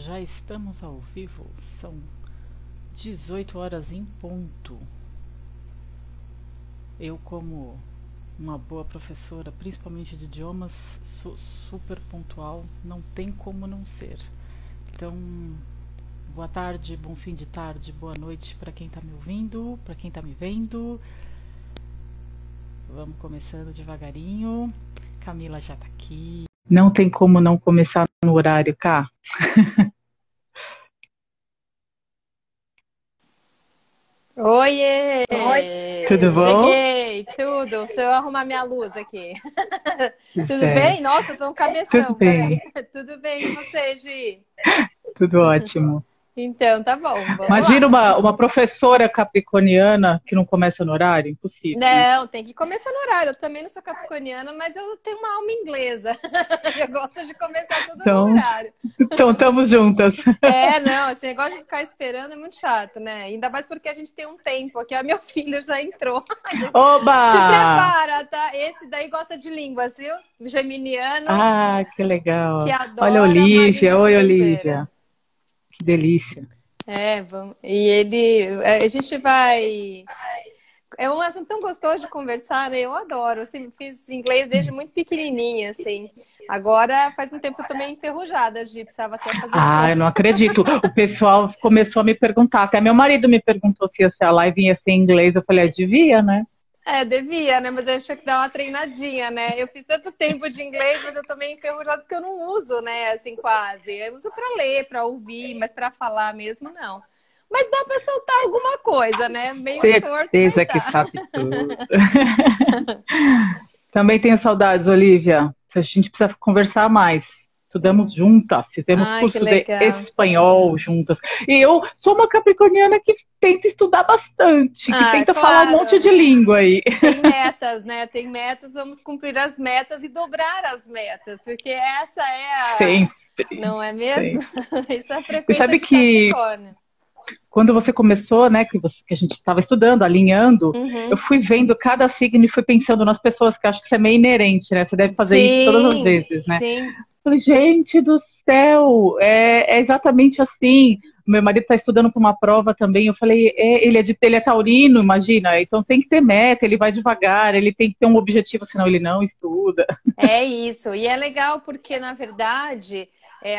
Já estamos ao vivo, são 18 horas em ponto. Eu, como uma boa professora, principalmente de idiomas, sou super pontual, não tem como não ser. Então, boa tarde, bom fim de tarde, boa noite para quem está me ouvindo, para quem está me vendo. Vamos começando devagarinho. Camila já está aqui. Não tem como não começar no horário, Cá. Oiê! Oi, tudo bom? Cheguei, tudo. Se eu arrumar minha luz aqui. Tudo Certo. bem? Nossa, eu tô um cabeção, Tudo bem. peraí. Tudo bem, e você, Gi? Tudo ótimo. Então, tá bom, vamos Imagina lá. uma professora capricorniana que não começa no horário? Impossível, né? Não, tem que começar no horário. Eu também não sou capricorniana, mas eu tenho uma alma inglesa. Eu gosto de começar tudo no horário. Então estamos juntas. Não, esse negócio de ficar esperando é muito chato, né? Ainda mais porque a gente tem um tempo aqui. Ó, meu filho já entrou. Oba! Se prepara, tá? Esse daí gosta de línguas, viu? Geminiano, Ah, que que legal. Olha a adora uma língua Olivia. Oi, estrangeira. Olivia. Que delícia. Vamos. E a gente vai. É um assunto tão gostoso de conversar, né? Eu adoro. Eu sempre fiz inglês desde muito pequenininha, assim. Agora faz um tempo que eu tô meio enferrujada, Gi, precisava até fazer de Ah, eu novo. não acredito. O pessoal começou a me perguntar. Até meu marido me perguntou se ia ser a live ia ser em inglês. Eu falei, devia, né? Devia, né? Mas eu tinha que dar uma treinadinha, né? Eu fiz tanto tempo de inglês, mas eu tô meio enferrujada porque eu não uso, né? Assim, quase. Eu uso pra ler, pra ouvir, mas pra falar mesmo, não. Mas dá pra soltar alguma coisa, né? Meio torto, mas Certeza que dá. sabe tudo. Também tenho saudades, Olivia. A gente precisa conversar mais. Estudamos juntas, fizemos Ai, que curso de legal. espanhol juntas. E eu sou uma capricorniana que tenta estudar bastante, que Ah, tenta falar um monte claro, de né? língua aí. Tem metas, né? Tem metas, vamos cumprir as metas e dobrar as metas, porque essa é a. Sempre, Não é mesmo? sempre. Isso é a E frequência sabe de que Capricórnio. quando você começou, né, que a gente estava estudando, alinhando, eu Uhum. fui vendo cada signo e fui pensando nas pessoas, que eu acho que isso é meio inerente, né? Você deve fazer isso todas as Sim, vezes, né? sim. Falei, gente do céu, é exatamente assim. Meu marido está estudando para uma prova também. Eu falei, ele é taurino, imagina. Então tem que ter meta, ele vai devagar, ele tem que ter um objetivo, senão ele não estuda. É isso. E é legal porque, na verdade,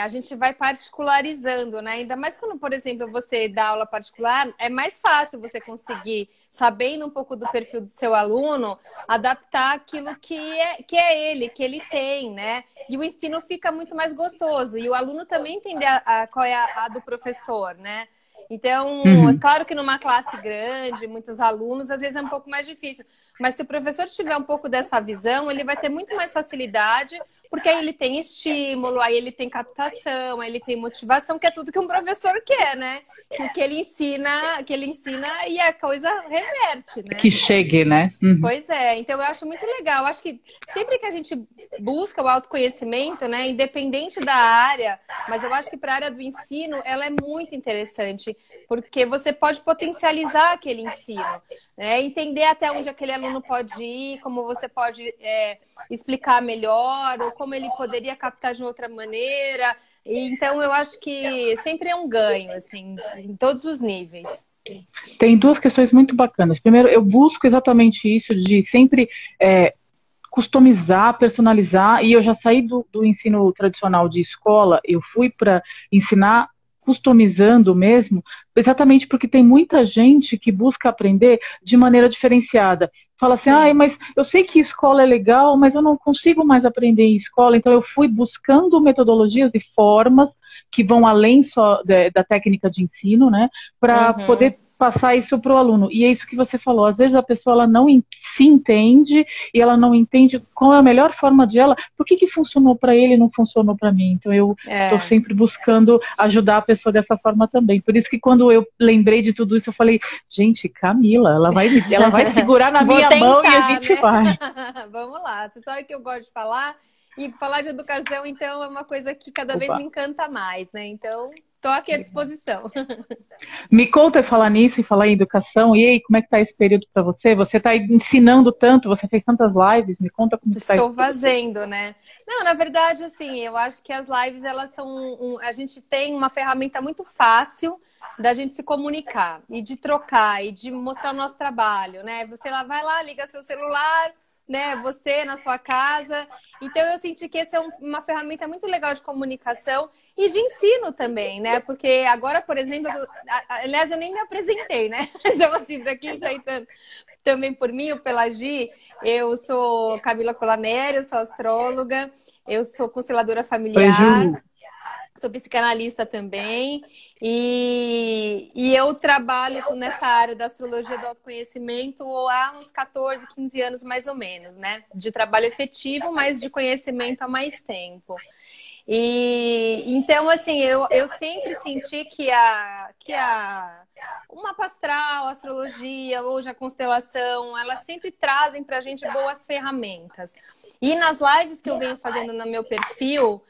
a gente vai particularizando, né? Ainda mais quando, por exemplo, você dá aula particular, é mais fácil você conseguir, sabendo um pouco do perfil do seu aluno, adaptar aquilo que ele tem, né? E o ensino fica muito mais gostoso. E o aluno também entende qual é a do professor, né? Então, é Uhum. claro que numa classe grande, muitos alunos, às vezes é um pouco mais difícil. Mas se o professor tiver um pouco dessa visão, ele vai ter muito mais facilidade, porque aí ele tem estímulo, aí ele tem captação, aí ele tem motivação, que é tudo que um professor quer, né? Que o que ele ensina e a coisa reverte, Que né? chegue, né? Uhum. Pois é, então eu acho muito legal. Eu acho que sempre que a gente busca o autoconhecimento, né, independente da área, mas eu acho que para a área do ensino ela é muito interessante, porque você pode potencializar aquele ensino, né, entender até onde aquele aluno pode ir, como você pode explicar melhor, ou como ele poderia captar de outra maneira. Então eu acho que sempre é um ganho, assim, em todos os níveis. Tem duas questões muito bacanas. Primeiro, eu busco exatamente isso de sempre customizar, personalizar, e eu já saí do ensino tradicional de escola, eu fui para ensinar customizando mesmo, exatamente porque tem muita gente que busca aprender de maneira diferenciada. Fala assim, Sim. mas eu sei que escola é legal, mas eu não consigo mais aprender em escola, então eu fui buscando metodologias e formas que vão além só da técnica de ensino, né, para Uhum. poder passar isso para o aluno. E é isso que você falou, às vezes a pessoa ela não se entende e ela não entende qual é a melhor forma de ela, por que funcionou para ele e não funcionou para mim. Então eu estou É. sempre buscando ajudar a pessoa dessa forma também. Por isso que quando eu lembrei de tudo isso, eu falei, gente, Camila, ela vai segurar na Vou minha mão e a tentar, gente né? vai. Vamos lá. Você sabe que eu gosto de falar. E falar de educação, então, é uma coisa que cada vez Opa. me encanta mais, né? Então, Tô aqui à disposição. Me conta falar nisso e falar em educação. E aí, como é que tá esse período para você? Você está ensinando tanto, você fez tantas lives. Me conta como está isso. Estou fazendo, né? Não, na verdade, assim, eu acho que as lives, elas são... a gente tem uma ferramenta muito fácil da gente se comunicar e de trocar e de mostrar o nosso trabalho, né? Você lá vai lá, liga seu celular, né? Você na sua casa. Então, eu senti que essa é uma ferramenta muito legal de comunicação e de ensino também, né? Porque agora, por exemplo, aliás, eu nem me apresentei, né? Então, assim, pra quem tá entrando também por mim, ou pela Gi, eu sou Camila Colanério, eu sou astróloga, eu sou consteladora familiar, sou psicanalista também, e eu trabalho nessa área da astrologia do autoconhecimento há uns 14, 15 anos mais ou menos, né? De trabalho efetivo, mas de conhecimento há mais tempo. E então, assim, eu sempre senti que o mapa astral, a astrologia, hoje a constelação, elas sempre trazem pra gente boas ferramentas. E nas lives que eu venho fazendo no meu perfil,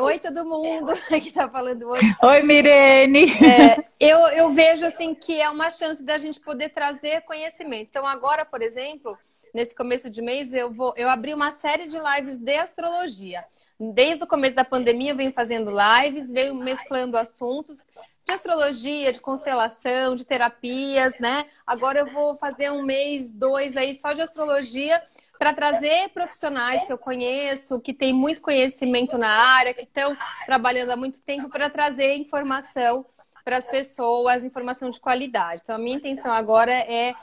oi todo mundo que tá falando oi. Oi, Mirene! Eu vejo assim que é uma chance da gente poder trazer conhecimento. Então agora, por exemplo, nesse começo de mês, eu abri uma série de lives de astrologia. Desde o começo da pandemia, eu venho fazendo lives, venho mesclando assuntos de astrologia, de constelação, de terapias, né? Agora eu vou fazer um mês, 2 aí só de astrologia para trazer profissionais que eu conheço, que têm muito conhecimento na área, que estão trabalhando há muito tempo para trazer informação para as pessoas, informação de qualidade. Então, a minha intenção agora é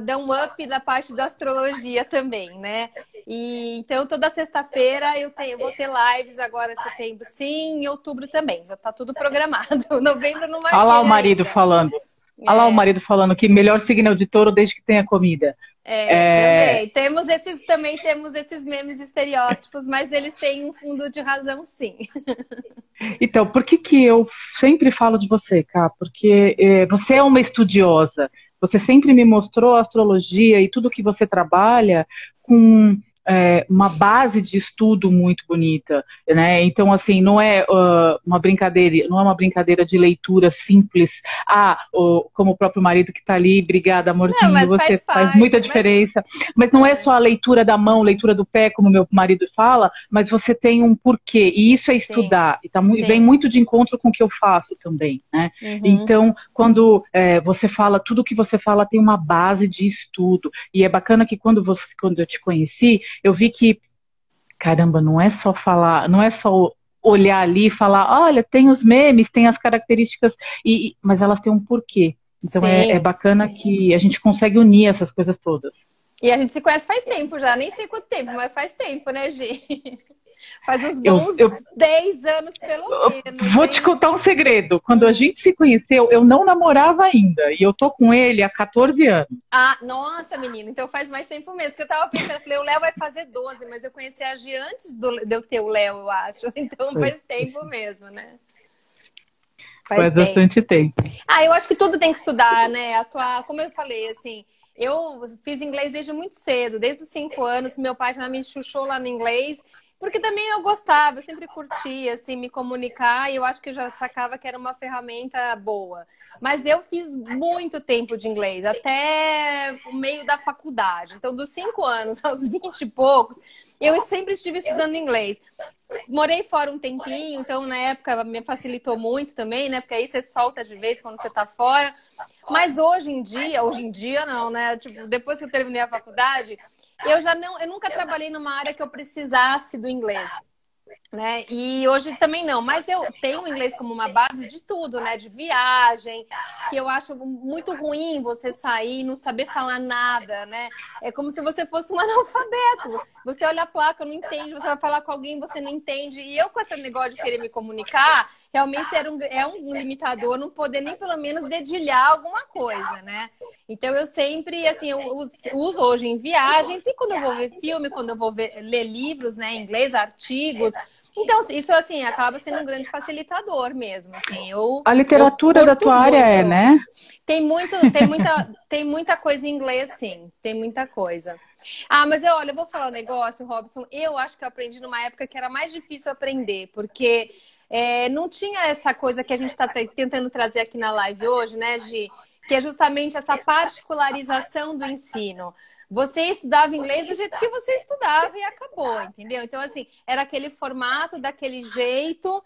dar um up da parte da astrologia também, né? E, então, toda sexta-feira eu vou ter lives agora em setembro, sim, em outubro também. Já está tudo programado. Novembro não marquei Olha lá o marido ainda. falando. Olha lá o marido falando que melhor signo é o de touro desde que tenha comida. Também. Também temos esses memes estereótipos, mas eles têm um fundo de razão, sim. Então, por que eu sempre falo de você, Cá? Porque você é uma estudiosa. Você sempre me mostrou a astrologia e tudo que você trabalha com uma base de estudo muito bonita, né? Então, assim, não é uma brincadeira de leitura simples. Como o próprio marido que está ali, obrigada, amorzinho, não, você faz muita diferença. Mas não é só a leitura da mão, leitura do pé, como meu marido fala, mas você tem um porquê. E isso é estudar. Sim. E vem muito de encontro com o que eu faço também, né? Uhum. Então, quando você fala, tudo que você fala tem uma base de estudo. E é bacana que quando eu te conheci, eu vi que, caramba, não é só falar, não é só olhar ali e falar, olha, tem os memes, tem as características, mas elas têm um porquê. Então é bacana que a gente consegue unir essas coisas todas. E a gente se conhece faz tempo já, nem sei quanto tempo, mas faz tempo, né, Gi? Faz uns bons 10 anos, pelo menos. Vou te contar um segredo. Quando a gente se conheceu, eu não namorava ainda. E eu tô com ele há 14 anos. Ah, nossa, menina. Então faz mais tempo mesmo. Que eu tava pensando, falei, o Léo vai fazer 12, mas eu conheci a Gi antes de eu ter o Léo, eu acho. Então faz tempo mesmo, né? Faz bastante tempo. Eu acho que tudo tem que estudar, né? Como eu falei, assim... Eu fiz inglês desde muito cedo, desde os 5 anos. Meu pai já me chuchou lá no inglês. Porque também eu gostava, eu sempre curtia, assim, me comunicar e eu acho que eu já sacava que era uma ferramenta boa. Mas eu fiz muito tempo de inglês, até o meio da faculdade. Então, dos 5 anos aos 20 e poucos, eu sempre estive estudando inglês. Morei fora um tempinho, então na época me facilitou muito também, né? Porque aí você solta de vez quando você tá fora. Mas hoje em dia não, né? Tipo, depois que eu terminei a faculdade... Eu nunca trabalhei numa área que eu precisasse do inglês, né? E hoje também não, mas eu tenho o inglês como uma base de tudo, né? De viagem, que eu acho muito ruim você sair e não saber falar nada, né? É como se você fosse um analfabeto. Você olha a placa, não entende, você vai falar com alguém, você não entende. E eu com esse negócio de querer me comunicar, realmente é um limitador não poder nem pelo menos dedilhar alguma coisa, né? Então eu sempre, assim, eu uso hoje em viagens e quando eu vou ver filme, quando eu vou ler livros, né, em inglês, artigos, Então, isso, assim, acaba sendo um grande facilitador mesmo, assim. A Eu literatura da curto tua área é, muito. né? Tem muita coisa em inglês, sim. Tem muita coisa. Ah, mas olha, eu vou falar um negócio, Robson. Eu acho que eu aprendi numa época que era mais difícil aprender, porque não tinha essa coisa que a gente está tentando trazer aqui na live hoje, né, Gi? Que é justamente essa particularização do ensino. Você estudava inglês do jeito que você estudava e acabou, entendeu? Então, assim, era aquele formato, daquele jeito,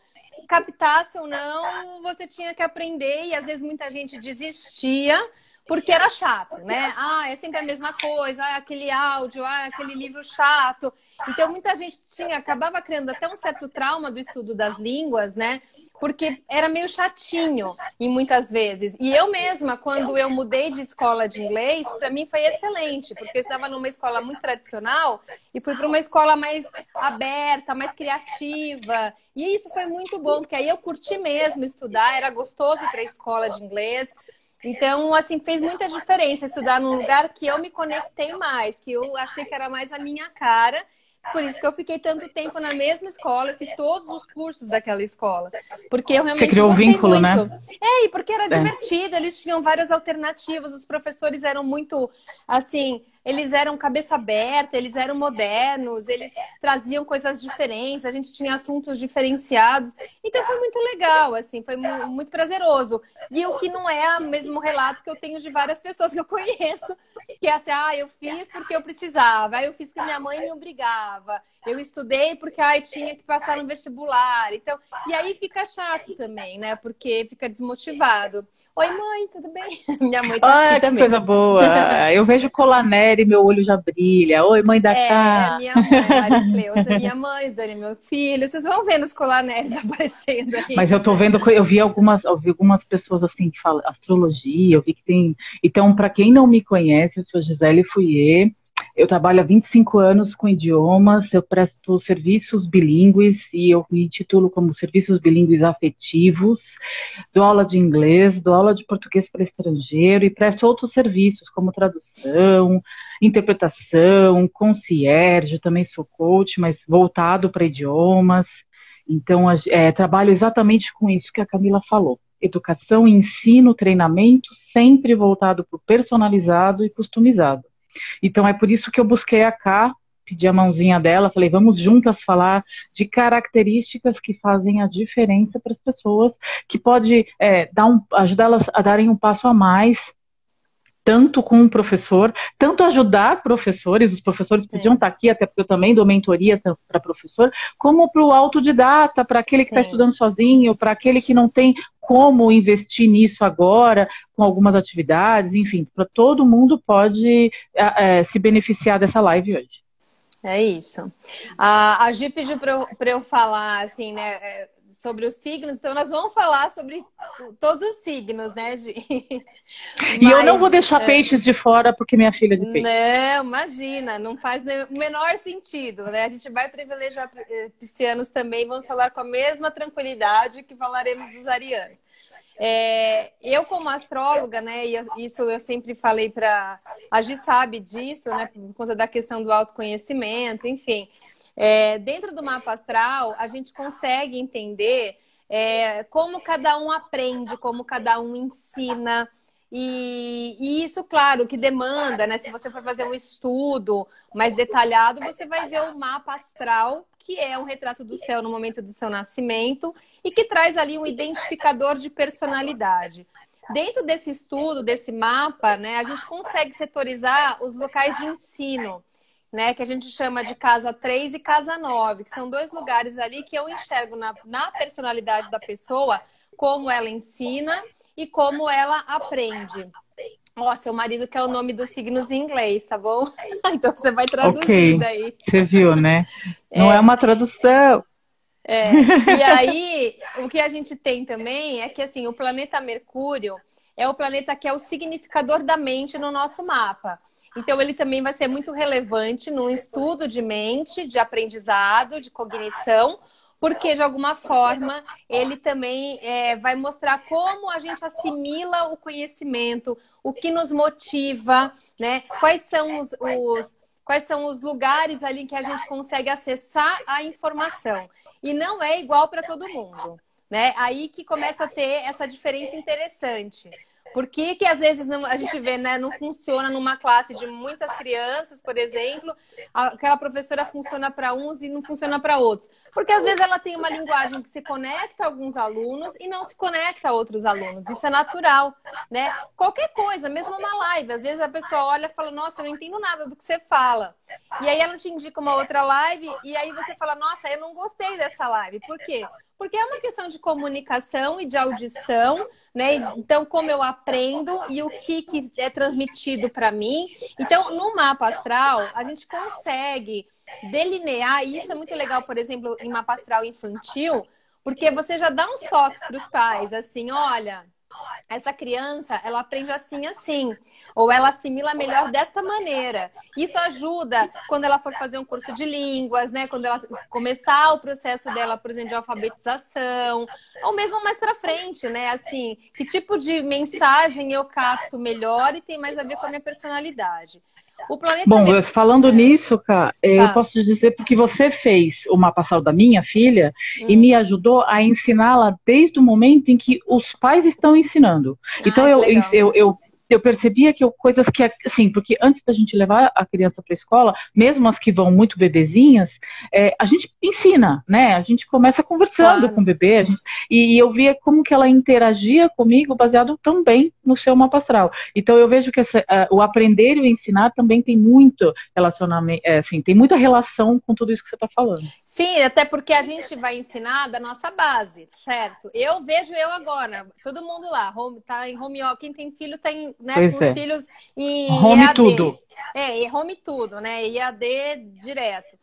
captasse ou não, você tinha que aprender e às vezes muita gente desistia porque era chato, né? Ah, é sempre a mesma coisa, ah, aquele áudio, ah, aquele livro chato. Então, muita gente acabava criando até um certo trauma do estudo das línguas, né? Porque era meio chatinho, e muitas vezes. E eu mesma, quando eu mudei de escola de inglês, para mim foi excelente, porque eu estava numa escola muito tradicional e fui para uma escola mais aberta, mais criativa. E isso foi muito bom, porque aí eu curti mesmo estudar, era gostoso ir para a escola de inglês. Então, assim, fez muita diferença estudar num lugar que eu me conectei mais, que eu achei que era mais a minha cara. Por isso que eu fiquei tanto tempo na mesma escola, eu fiz todos os cursos daquela escola. Porque eu Você realmente criou um gostei vínculo, muito. né? E porque era divertido, eles tinham várias alternativas, os professores eram muito, assim, eles eram cabeça aberta, eles eram modernos, eles traziam coisas diferentes, a gente tinha assuntos diferenciados. Então foi muito legal, assim, foi muito prazeroso. E o que não é o mesmo relato que eu tenho de várias pessoas que eu conheço, que é assim, eu fiz porque eu precisava, eu fiz porque minha mãe me obrigava, eu estudei porque tinha que passar no vestibular. Então, e aí fica chato também, né? Porque fica desmotivado. Oi, mãe, tudo bem? Minha mãe tá aqui Que também. coisa boa! Eu vejo Colaneri e meu olho já brilha. Oi, mãe da É cá! minha mãe, Maricleusa, minha mãe, Dani, meu filho. Vocês vão vendo os colaneres aparecendo aí. Mas eu tô vendo, eu vi algumas pessoas assim que falam astrologia, eu vi que tem. Então, para quem não me conhece, eu sou Gisele Fouier. Eu trabalho há 25 anos com idiomas, eu presto serviços bilíngues e eu me titulo como serviços bilíngues afetivos, dou aula de inglês, dou aula de português para estrangeiro e presto outros serviços como tradução, interpretação, concierge, eu também sou coach, mas voltado para idiomas. Então, trabalho exatamente com isso que a Camila falou. Educação, ensino, treinamento, sempre voltado para o personalizado e customizado. Então, é por isso que eu busquei a Ká, pedi a mãozinha dela, falei, vamos juntas falar de características que fazem a diferença para as pessoas, que pode ajudá-las a darem um passo a mais, tanto com o professor, tanto ajudar professores, os professores podiam estar aqui, até porque eu também dou mentoria para professor, como para o autodidata, para aquele que está estudando sozinho, para aquele que não tem como investir nisso agora, com algumas atividades, enfim, para todo mundo pode se beneficiar dessa live hoje. É isso. A Gi pediu para eu falar, assim, né, sobre os signos, então nós vamos falar sobre todos os signos, né, Gi? E eu não vou deixar peixes de fora porque minha filha é de peixe. Não, imagina, não faz o menor sentido, né? A gente vai privilegiar piscianos também, vamos falar com a mesma tranquilidade que falaremos dos arianos. Eu, como astróloga, né, e isso eu sempre falei para a Gi sabe disso, né, por conta da questão do autoconhecimento, enfim. Dentro do mapa astral, a gente consegue entender como cada um aprende, como cada um ensina. E isso, claro, que demanda, né? Se você for fazer um estudo mais detalhado, você vai ver o mapa astral, que é um retrato do céu no momento do seu nascimento e que traz ali um identificador de personalidade. Dentro desse estudo, desse mapa, né, a gente consegue setorizar os locais de ensino, né, que a gente chama de casa 3 e casa 9, que são dois lugares ali que eu enxergo na personalidade da pessoa como ela ensina e como ela aprende. Ó, seu marido quer o nome dos signos em inglês, tá bom? Então você vai traduzir daí. Você viu, né? Não é uma tradução. E aí, o que a gente tem também é que, assim, o planeta Mercúrio é o planeta que é o significador da mente no nosso mapa. Então, ele também vai ser muito relevante no estudo de mente, de aprendizado, de cognição, porque, de alguma forma, ele também vai mostrar como a gente assimila o conhecimento, o que nos motiva, né? Quais são os lugares ali que a gente consegue acessar a informação. e não é igual para todo mundo, né? Aí que começa a ter essa diferença interessante. Por que que às vezes a gente vê, né, não funciona numa classe de muitas crianças, por exemplo, aquela professora funciona para uns e não funciona para outros? Porque às vezes ela tem uma linguagem que se conecta a alguns alunos e não se conecta a outros alunos. Isso é natural, né? Qualquer coisa, mesmo uma live, às vezes a pessoa olha e fala, nossa, eu não entendo nada do que você fala. E aí ela te indica uma outra live e aí você fala, nossa, eu não gostei dessa live. Por quê? Porque é uma questão de comunicação e de audição, né? Então, como eu aprendo e o que é transmitido para mim. Então, no mapa astral, a gente consegue delinear, e isso é muito legal, por exemplo, em mapa astral infantil, porque você já dá uns toques para os pais, assim, olha, essa criança, ela aprende assim, assim, ou ela assimila melhor desta maneira. Isso ajuda quando ela for fazer um curso de línguas, né? Quando ela começar o processo dela, por exemplo, de alfabetização, ou mesmo mais para frente, né? Assim, que tipo de mensagem eu capto melhor e tem mais a ver com a minha personalidade. O planeta Bom, falando nisso, Ká, eu posso te dizer porque você fez o mapa astral da minha filha e me ajudou a ensiná-la desde o momento em que os pais estão ensinando. Então, eu percebia que coisas que, assim, porque antes da gente levar a criança para a escola, mesmo as que vão muito bebezinhas, a gente ensina, né? A gente começa conversando com o bebê, e eu via como que ela interagia comigo baseado também no seu mapa astral. Então eu vejo que o aprender e o ensinar também tem muito relacionamento, assim, tem muita relação com tudo isso que você está falando. Sim, até porque a gente vai ensinar da nossa base, certo? Eu vejo agora, todo mundo lá, tá em home office, quem tem filho tem, né, com os filhos em home EAD. tudo. E home tudo, né? EAD direto.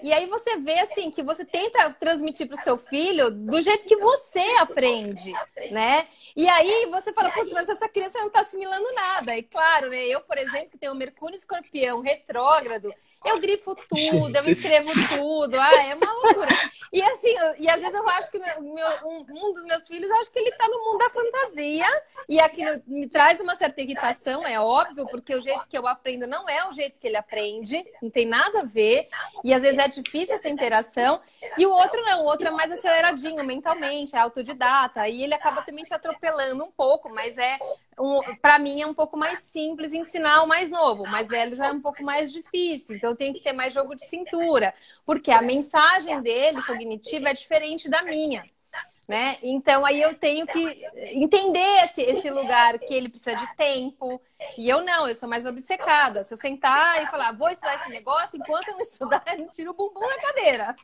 E aí você vê assim que você tenta transmitir para o seu filho do jeito que você aprende, né? E aí você fala, putz, mas essa criança não está assimilando nada. E claro, né? Eu, por exemplo, que tenho Mercúrio e Escorpião retrógrado, eu grifo tudo, eu escrevo tudo. É uma loucura. E assim, e às vezes eu acho que um dos meus filhos, eu acho que ele está no mundo da fantasia. E aquilo me traz uma certa irritação, é óbvio, porque o jeito que eu aprendo não é o jeito que ele aprende, não tem nada a ver. E às vezes é difícil essa interação. E o outro não, o outro é mais aceleradinho mentalmente, é autodidata. E ele acaba também te atropelando um pouco, mas para mim é um pouco mais simples ensinar o mais novo. O mais velho já é um pouco mais difícil, então tem que ter mais jogo de cintura, porque a mensagem dele, cognitiva, é diferente da minha, né? Então aí eu tenho que entender esse lugar que ele precisa de tempo. E eu não, eu sou mais obcecada. Se eu sentar e falar, vou estudar esse negócio, enquanto eu não estudar, ele tira o bumbum da cadeira.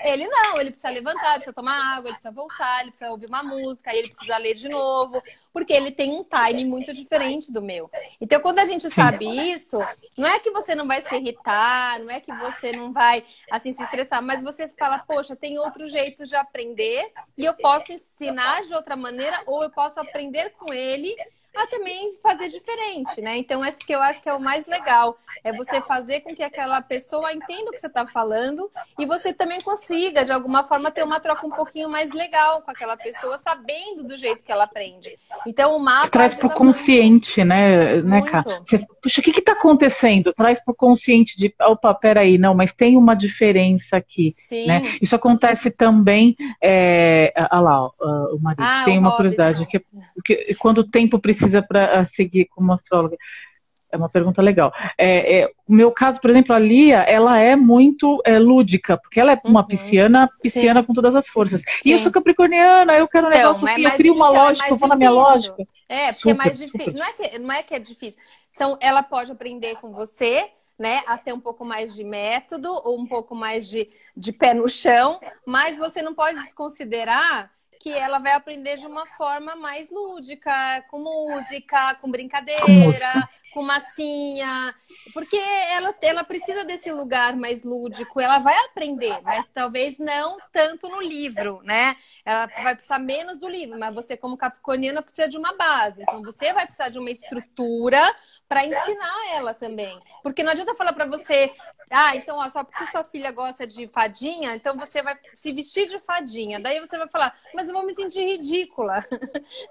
Ele não, ele precisa levantar, ele precisa tomar água, ele precisa voltar, ele precisa ouvir uma música, aí ele precisa ler de novo, porque ele tem um time muito diferente do meu. Então, quando a gente sabe isso, não é que você não vai se irritar, não é que você não vai, assim, se estressar, mas você fala, poxa, tem outro jeito de aprender e eu posso ensinar de outra maneira ou eu posso aprender com ele a também fazer diferente, né? Então, esse que eu acho que é o mais legal. É você fazer com que aquela pessoa entenda o que você está falando e você também consiga, de alguma forma, ter uma troca um pouquinho mais legal com aquela pessoa, sabendo do jeito que ela aprende. Então, o mapa traz para o consciente, né, Ká? Puxa, o que está acontecendo? Traz para o consciente de, opa, peraí, não, mas tem uma diferença aqui. Sim. Né? Isso acontece também, olha lá, o marido tem uma curiosidade, que quando o tempo precisa para seguir como astróloga. É uma pergunta legal. O meu caso, por exemplo, a Lia, ela é muito lúdica, porque ela é uma pisciana com todas as forças. Sim. E eu sou capricorniana, eu quero um negócio assim, eu crio uma lógica, eu vou na minha lógica. Porque é mais difícil. Não é que é difícil. Ela pode aprender com você, né, a ter um pouco mais de método, ou um pouco mais de pé no chão, mas você não pode desconsiderar que ela vai aprender de uma forma mais lúdica, com música, com brincadeira, com massinha, porque ela precisa desse lugar mais lúdico, ela vai aprender, mas talvez não tanto no livro, né? Ela vai precisar menos do livro, mas você como capricorniana precisa de uma base, então você vai precisar de uma estrutura para ensinar ela também, porque não adianta falar para você, então só porque sua filha gosta de fadinha, então você vai se vestir de fadinha, daí você vai falar, mas eu vou me sentir ridícula.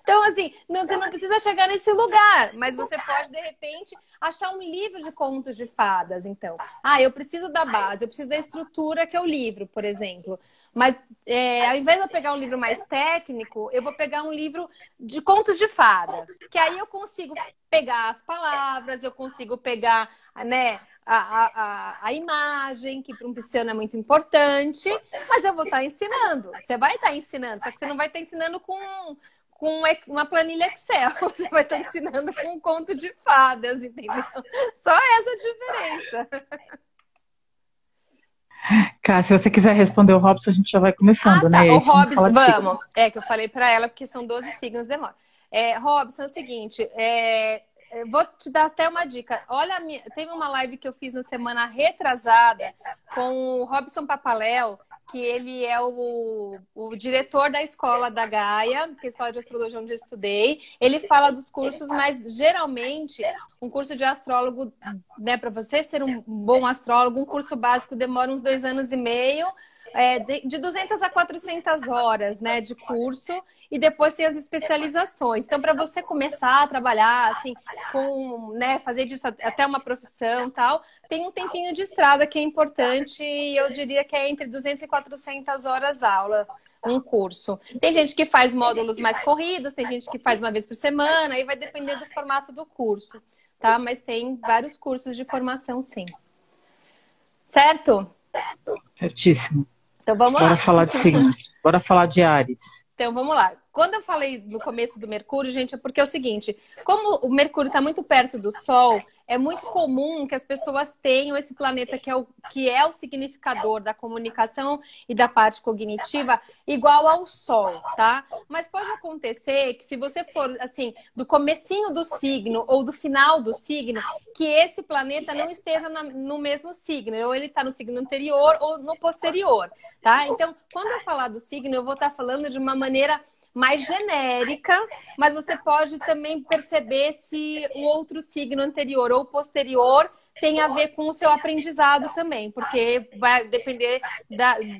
Então, assim, você não precisa chegar nesse lugar, mas você pode, de repente, achar um livro de contos de fadas, então. Eu preciso da base, eu preciso da estrutura que é o livro, por exemplo. Mas ao invés de eu pegar um livro mais técnico, eu vou pegar um livro de contos de fada. Que aí eu consigo pegar as palavras, eu consigo pegar, né, a imagem, que para um pisciano é muito importante, mas eu vou estar ensinando. Você vai estar ensinando, só que você não vai estar ensinando com uma planilha Excel. Você vai estar ensinando com um conto de fadas, entendeu? Só essa diferença. Cara, se você quiser responder o Robson, a gente já vai começando, né? O Robson, vamos. É que eu falei para ela, porque são 12 signos, demora. Robson, é o seguinte, vou te dar até uma dica. Olha, teve uma live que eu fiz na semana retrasada com o Robson Papaléu, que ele é o diretor da escola da Gaia, que é a escola de astrologia onde eu estudei. Ele fala dos cursos, mas geralmente um curso de astrólogo, né, para você ser um bom astrólogo, um curso básico demora uns 2 anos e meio, de 200 a 400 horas, né, de curso, e depois tem as especializações. Então, para você começar a trabalhar, assim, né, fazer disso até uma profissão e tal, tem um tempinho de estrada que é importante, e eu diria que é entre 200 e 400 horas aula, um curso. Tem gente que faz módulos mais corridos, tem gente que faz uma vez por semana, aí vai depender do formato do curso, tá? Mas tem vários cursos de formação, sim. Certo? Certíssimo. Então vamos lá. Bora falar de signos. Bora falar de Áries. Então vamos lá. Quando eu falei no começo do Mercúrio, gente, é porque é o seguinte, como o Mercúrio está muito perto do Sol, é muito comum que as pessoas tenham esse planeta que é o significador da comunicação e da parte cognitiva igual ao Sol, tá? Mas pode acontecer que se você for, assim, do comecinho do signo ou do final do signo, que esse planeta não esteja no mesmo signo, ou ele está no signo anterior ou no posterior, tá? Então, quando eu falar do signo, eu vou estar falando de uma maneira mais genérica, mas você pode também perceber se o outro signo anterior ou posterior tem a ver com o seu aprendizado também, porque vai depender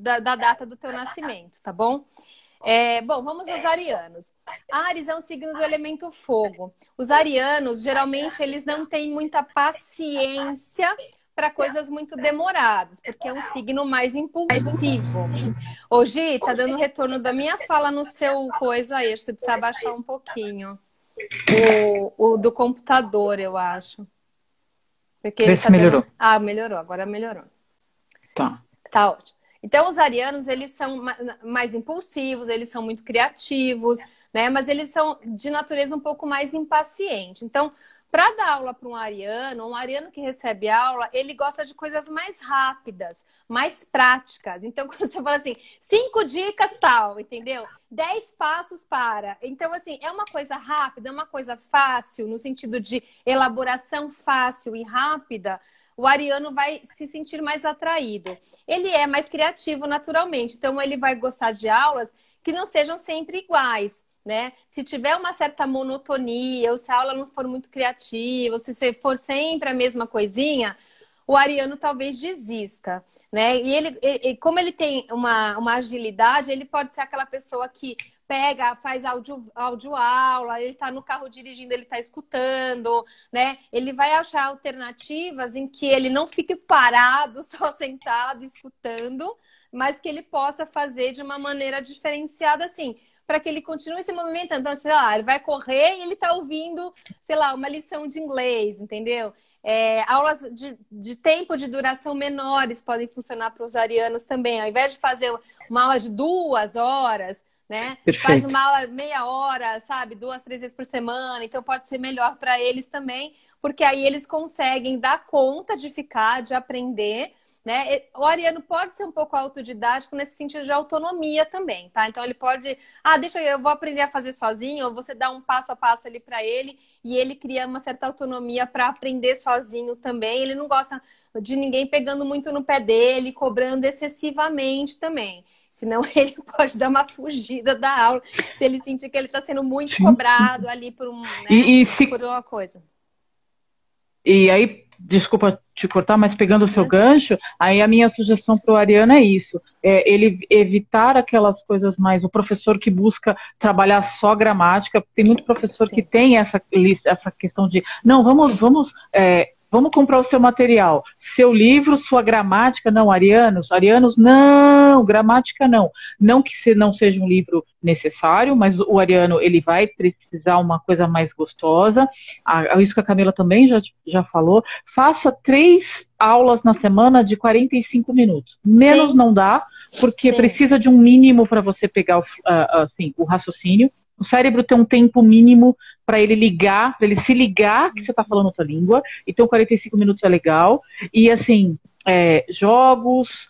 da data do teu nascimento, tá bom? Bom, vamos aos arianos. Áries é um signo do elemento fogo. Os arianos, geralmente, eles não têm muita paciência para coisas muito demoradas, porque é um signo mais impulsivo. Hoje tá dando retorno da minha fala no seu coisa aí, acho que você precisa abaixar um pouquinho o do computador, eu acho. Porque ele tá melhorou. Melhorou, agora melhorou. Tá ótimo. Então, os arianos, eles são mais impulsivos, eles são muito criativos, né? Mas eles são de natureza um pouco mais impaciente. Então, para dar aula para um ariano que recebe aula, ele gosta de coisas mais rápidas, mais práticas. Então, quando você fala assim, 5 dicas tal, entendeu? 10 passos para. Então, assim, é uma coisa rápida, é uma coisa fácil, no sentido de elaboração fácil e rápida, o ariano vai se sentir mais atraído. Ele é mais criativo naturalmente, então ele vai gostar de aulas que não sejam sempre iguais. Né? Se tiver uma certa monotonia, ou se a aula não for muito criativa, ou se você for sempre a mesma coisinha, o ariano talvez desista, né? E ele, como ele tem uma agilidade, ele pode ser aquela pessoa que pega, faz audioaula, ele está no carro dirigindo, ele está escutando, né? Ele vai achar alternativas em que ele não fique parado, só sentado, escutando, mas que ele possa fazer de uma maneira diferenciada, assim, para que ele continue se movimentando. Então, sei lá, ele vai correr e ele está ouvindo, sei lá, uma lição de inglês, entendeu? Aulas de tempo de duração menores podem funcionar para os arianos também. Ao invés de fazer uma aula de 2 horas, né? Perfeito. Faz uma aula meia hora, sabe? 2, 3 vezes por semana. Então, pode ser melhor para eles também, porque aí eles conseguem dar conta de ficar, de aprender, né? O ariano pode ser um pouco autodidático nesse sentido de autonomia também, tá? Então ele pode, eu vou aprender a fazer sozinho, ou você dá um passo a passo ali para ele e ele cria uma certa autonomia para aprender sozinho também. Ele não gosta de ninguém pegando muito no pé dele, cobrando excessivamente também. Senão ele pode dar uma fugida da aula, se ele sentir que ele está sendo muito cobrado ali por por uma coisa. E aí, desculpa te cortar, mas pegando o seu gancho, aí a minha sugestão para o ariano é isso. Ele evitar aquelas coisas mais... O professor que busca trabalhar só gramática, tem muito professor que tem essa questão de... Não, vamos vamos comprar o seu material, seu livro, sua gramática, não, arianos, não, gramática não. Não que não seja um livro necessário, mas o ariano, ele vai precisar uma coisa mais gostosa, isso que a Camila também já falou, faça 3 aulas na semana de 45 minutos, menos Sim. não dá, porque Sim. precisa de um mínimo para você pegar o raciocínio. O cérebro tem um tempo mínimo para ele se ligar que você está falando outra língua. Então, 45 minutos é legal. E, assim, jogos,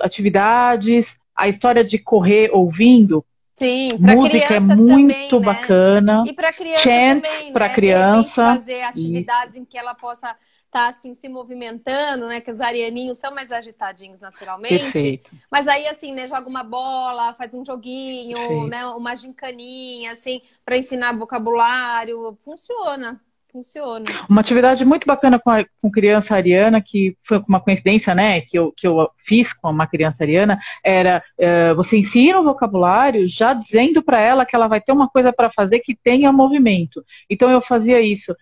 atividades, a história de correr ouvindo. Sim, Música é muito também, bacana. E para criança Chants também, para né? criança. Fazer atividades em que ela possa estar assim se movimentando, né? Que os arianinhos são mais agitadinhos naturalmente. Perfeito. Mas aí assim, né, joga uma bola, faz um joguinho, Perfeito. né, uma gincaninha assim para ensinar vocabulário, funciona. Uma atividade muito bacana com criança ariana, que foi uma coincidência, né, que eu fiz com uma criança ariana, era você ensina o vocabulário já dizendo para ela que ela vai ter uma coisa para fazer que tenha movimento. Então eu fazia isso.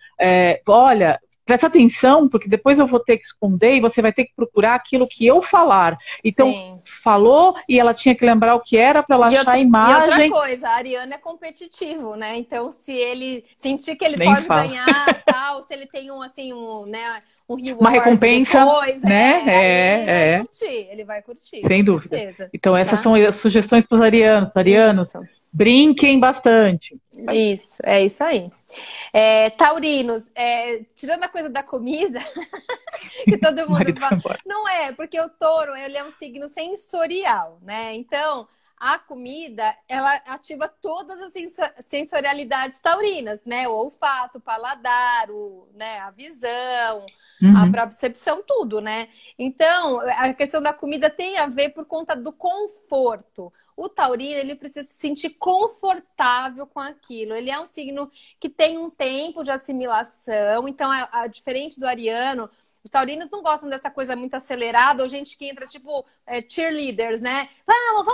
Olha, presta atenção, porque depois eu vou ter que esconder e você vai ter que procurar aquilo que eu falar. Então, sim, falou e ela tinha que lembrar o que era para ela achar a imagem. E outra coisa, a Ariana é competitivo, né? Então, se ele sentir que ele pode ganhar, tal, se ele tem um reward, uma recompensa, depois, né? Ele vai curtir. Sem dúvida. Certeza. Então, essas são as sugestões para os arianos. Isso. Brinquem bastante. Isso, é isso aí. Taurinos, tirando a coisa da comida, que todo mundo fala, não é, porque o touro, ele é um signo sensorial, né? Então, a comida, ela ativa todas as sensorialidades taurinas, né? O olfato, o paladar, a visão, a percepção, tudo, né? Então, a questão da comida tem a ver por conta do conforto. O taurino, ele precisa se sentir confortável com aquilo. Ele é um signo que tem um tempo de assimilação. Então, diferente do ariano, os taurinos não gostam dessa coisa muito acelerada, ou gente que entra, tipo, cheerleaders, né? Vamos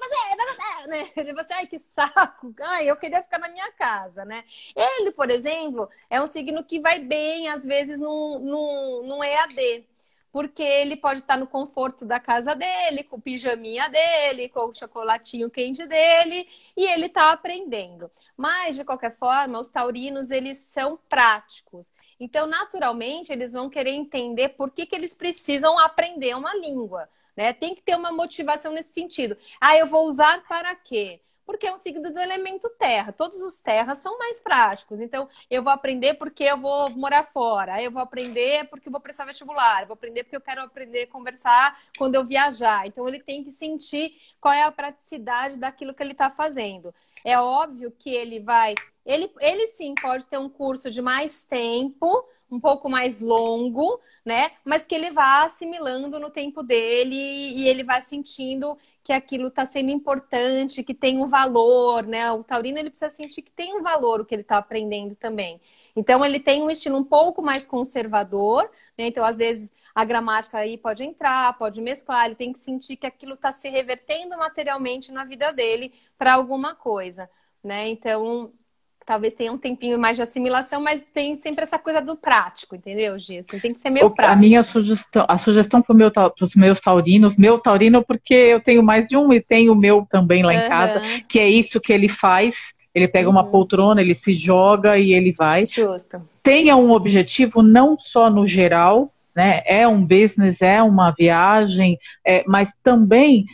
fazer, né? Ele vai assim, ai, que saco, ai, eu queria ficar na minha casa, né? Ele, por exemplo, é um signo que vai bem, às vezes, num EAD. Porque ele pode estar no conforto da casa dele, com o pijaminha dele, com o chocolatinho quente dele, e ele está aprendendo. Mas, de qualquer forma, os taurinos, eles são práticos. Então, naturalmente, eles vão querer entender por que eles precisam aprender uma língua, né? Tem que ter uma motivação nesse sentido. Eu vou usar para quê? Porque é um signo do elemento terra. Todos os terras são mais práticos. Então, eu vou aprender porque eu vou morar fora. Eu vou aprender porque eu vou prestar vestibular. Eu vou aprender porque eu quero aprender a conversar quando eu viajar. Então, ele tem que sentir qual é a praticidade daquilo que ele está fazendo. É óbvio que ele vai... Ele sim pode ter um curso de mais tempo, um pouco mais longo, né? Mas que ele vá assimilando no tempo dele e ele vai sentindo que aquilo está sendo importante, que tem um valor, né? O taurino, ele precisa sentir que tem um valor o que ele está aprendendo também. Então, ele tem um estilo um pouco mais conservador, né? Então, às vezes, a gramática aí pode entrar, pode mesclar, ele tem que sentir que aquilo está se revertendo materialmente na vida dele para alguma coisa, né? Então... talvez tenha um tempinho mais de assimilação, mas tem sempre essa coisa do prático, entendeu, Gi? Assim, tem que ser meio prático. A sugestão para os meus taurinos, meu taurino, porque eu tenho mais de um e tenho o meu também lá em casa, que é isso que ele faz. Ele pega uma poltrona, ele se joga e ele vai. Justo. Tenha um objetivo não só no geral, né? É um business, é uma viagem, mas também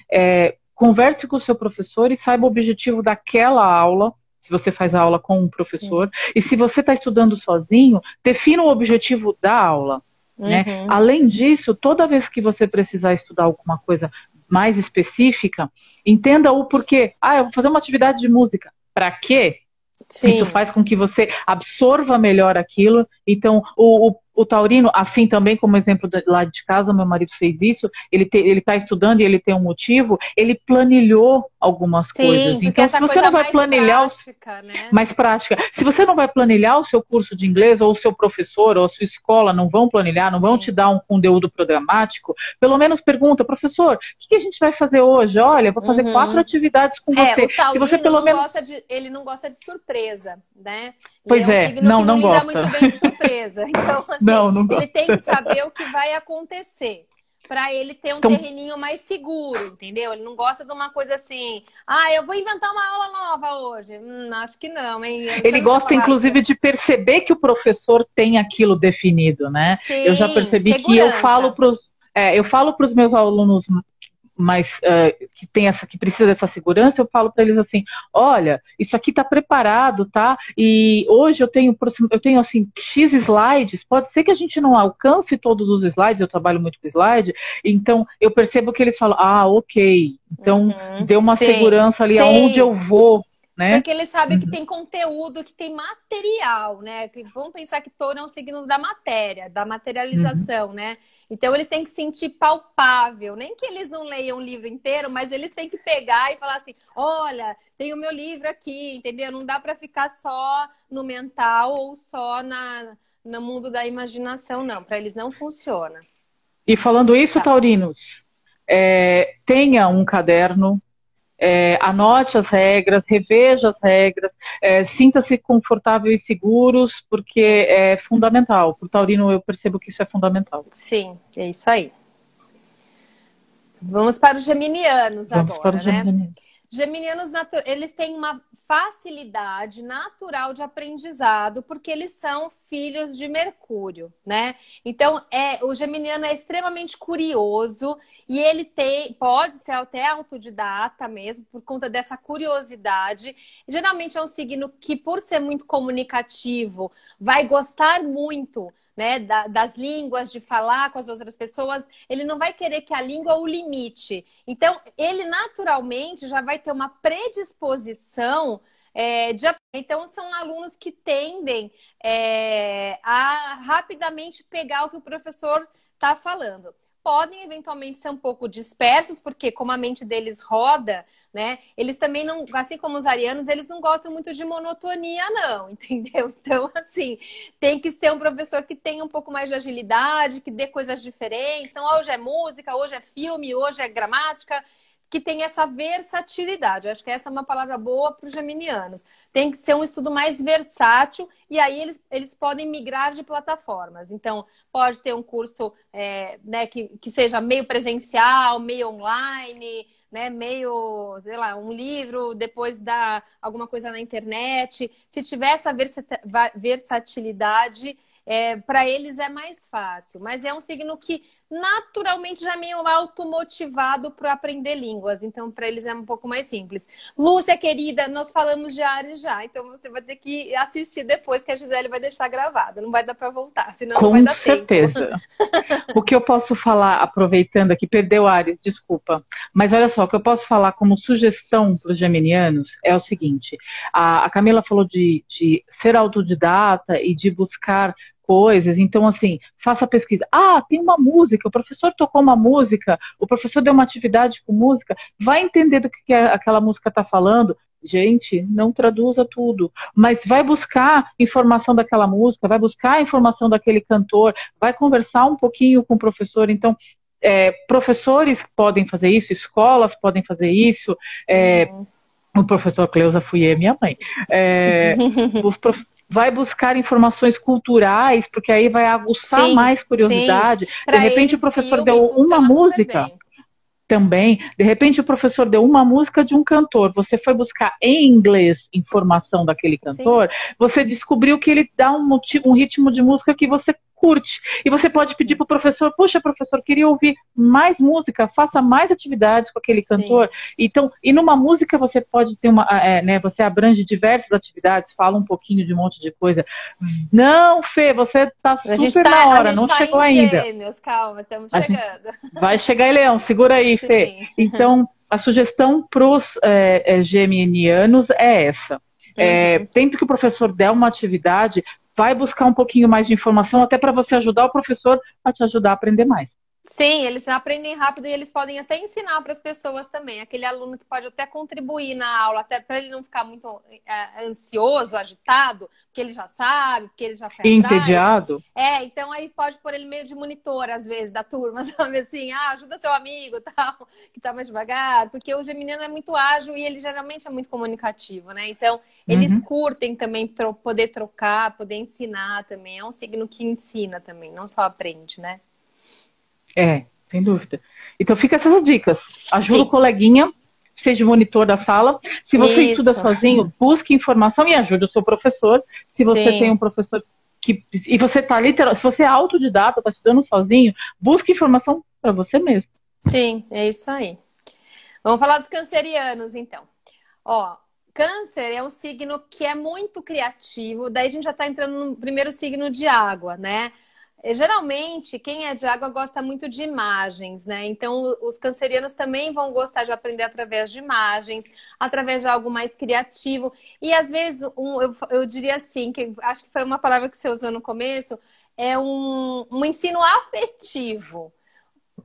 converse com o seu professor e saiba o objetivo daquela aula. Se você faz a aula com um professor. Sim. E se você está estudando sozinho, defina o objetivo da aula. Né? Além disso, toda vez que você precisar estudar alguma coisa mais específica, entenda o porquê. Eu vou fazer uma atividade de música. Para quê? Sim. Isso faz com que você absorva melhor aquilo. Então, o taurino, assim também como exemplo lá de casa, meu marido fez isso, ele está estudando e ele tem um motivo, ele planilhou algumas coisas. Então, se você não vai planilhar... prática, né? Mais prática. Se você não vai planilhar o seu curso de inglês, ou o seu professor, ou a sua escola não vão planilhar, não vão te dar um conteúdo programático, pelo menos pergunta, professor, o que a gente vai fazer hoje? Olha, vou fazer 4 atividades com você. O taurino você pelo menos... ele não gosta de surpresa, né? Pois Leão é um é, signo que não não lida gosta. muito bem de surpresa. Então, assim, Não ele gosta. tem que saber o que vai acontecer para ele ter um Então, terreninho mais seguro, entendeu? Ele não gosta de uma coisa assim, eu vou inventar uma aula nova hoje. Acho que não, hein? Você ele não tinha gosta, falado que inclusive, de perceber que o professor tem aquilo definido, né? Eu já Sim, percebi que segurança. eu falo para os meus alunos mas que tem que precisa dessa segurança, eu falo para eles assim, olha, isso aqui está preparado, tá? E hoje eu tenho assim X slides, pode ser que a gente não alcance todos os slides, eu trabalho muito com slide, então eu percebo que eles falam, ok, então deu uma Sim, segurança ali aonde eu sim. vou, né? Porque eles sabem que tem conteúdo, que tem material, né? Vamos pensar que touro é um signo da matéria, da Uhum. materialização, né? Então eles têm que sentir palpável. Nem que eles não leiam o livro inteiro, mas eles têm que pegar e falar assim: olha, tem o meu livro aqui, entendeu? Não dá para ficar só no mental ou só no mundo da imaginação, não. Para eles não funciona. E falando isso, Tá. taurinos, tenha um caderno, anote as regras, reveja as regras, sinta-se confortável e seguros, porque Sim, é fundamental. Para o taurino, eu percebo que isso é fundamental. sim, é isso aí. Vamos para os geminianos Vamos para agora, os né? geminianos. Geminianos, eles têm uma facilidade natural de aprendizado, porque eles são filhos de Mercúrio, né? Então, o geminiano é extremamente curioso e ele pode ser até autodidata mesmo, por conta dessa curiosidade. Geralmente é um signo que, por ser muito comunicativo, vai gostar muito, né, das línguas, de falar com as outras pessoas. Ele não vai querer que a língua o limite. Então, ele naturalmente já vai ter uma predisposição então, são alunos que tendem a rapidamente pegar o que o professor está falando. Podem, eventualmente, ser um pouco dispersos, porque como a mente deles roda, né? Eles também não, assim como os arianos, eles não gostam muito de monotonia, não, entendeu? Então, assim, tem que ser um professor que tenha um pouco mais de agilidade, que dê coisas diferentes. Então, hoje é música, hoje é filme, hoje é gramática, que tem essa versatilidade. Acho que essa é uma palavra boa para os geminianos. Tem que ser um estudo mais versátil e aí eles podem migrar de plataformas. Então, pode ter um curso né, que seja meio presencial, meio online, né, meio, sei lá, um livro, depois dá alguma coisa na internet. Se tiver essa versatilidade, para eles é mais fácil. Mas é um signo que naturalmente já é meio automotivado para aprender línguas. Então, para eles é um pouco mais simples. Lúcia, querida, nós falamos de Áries já. Então, você vai ter que assistir depois, que a Gisele vai deixar gravado. Não vai dar para voltar, senão não vai Com dar tempo. certeza. O que eu posso falar, aproveitando aqui, perdeu Áries, desculpa. Mas olha só, o que eu posso falar como sugestão para os geminianos é o seguinte: a Camila falou de ser autodidata e de buscar coisas, então assim, faça pesquisa. Tem uma música, o professor tocou uma música, o professor deu uma atividade com música, vai entender do que aquela música está falando. Gente, não traduza tudo, mas vai buscar informação daquela música, vai buscar informação daquele cantor, vai conversar um pouquinho com o professor. Então, professores podem fazer isso, escolas podem fazer isso. O professor Cleusa Fouier, minha mãe. Vai buscar informações culturais, porque aí vai aguçar Sim, mais sim. curiosidade. De Para repente, o eles, professor filme deu uma funciona super música. bem. Também, de repente o professor deu uma música de um cantor, você foi buscar em inglês informação daquele Sim, cantor, você descobriu que ele dá um ritmo de música que você curte. E você pode pedir para o professor, puxa, professor, queria ouvir mais música, faça mais atividades com aquele cantor. sim. Então, e numa música você pode ter né, você abrange diversas atividades, fala um pouquinho de um monte de coisa. Não, Fê, você está super na hora, não chegou ainda. Gêmeos, calma, estamos chegando. Vai chegar em Leão, segura aí, Fê. Sim. Então, a sugestão para os geminianos é essa. Sempre que o professor der uma atividade, vai buscar um pouquinho mais de informação, até para você ajudar o professor a te ajudar a aprender mais. Sim, eles aprendem rápido e eles podem até ensinar para as pessoas também. Aquele aluno que pode até contribuir na aula, até para ele não ficar muito ansioso, agitado, porque ele já sabe, porque ele já foi atrás. Entediado? Então aí pode pôr ele meio de monitor, às vezes, da turma, sabe assim? Ajuda seu amigo, tal, que tá mais devagar. Porque o geminiano é muito ágil e ele geralmente é muito comunicativo, né? Então, eles curtem também poder trocar, poder ensinar também. É um signo que ensina também, não só aprende, né? Sem dúvida. Então fica essas dicas. Ajuda o coleguinha, seja monitor da sala. Se você estuda sozinho, busque informação e ajude o seu professor. Se você tem um professor e você tá se você é autodidata, está estudando sozinho, busque informação para você mesmo. Sim, é isso aí. Vamos falar dos cancerianos, então. Ó, Câncer é um signo que é muito criativo. Daí a gente já está entrando no primeiro signo de água, né? Geralmente, quem é de água gosta muito de imagens, né? Então, os cancerianos também vão gostar de aprender através de imagens, através de algo mais criativo. E, às vezes, eu diria assim, que acho que foi uma palavra que você usou no começo, é um ensino afetivo.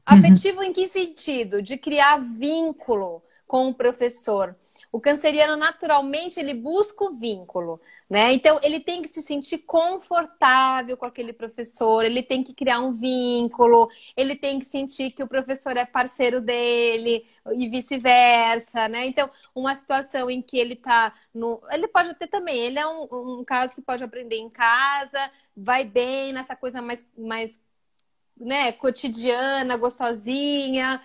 Afetivo em que sentido? De criar vínculo com o professor. O canceriano, naturalmente, ele busca o vínculo, né? Então, ele tem que se sentir confortável com aquele professor, ele tem que criar um vínculo, ele tem que sentir que o professor é parceiro dele e vice-versa, né? Então, uma situação em que ele tá ele pode ter também, ele é um caso que pode aprender em casa, vai bem nessa coisa mais né, cotidiana, gostosinha,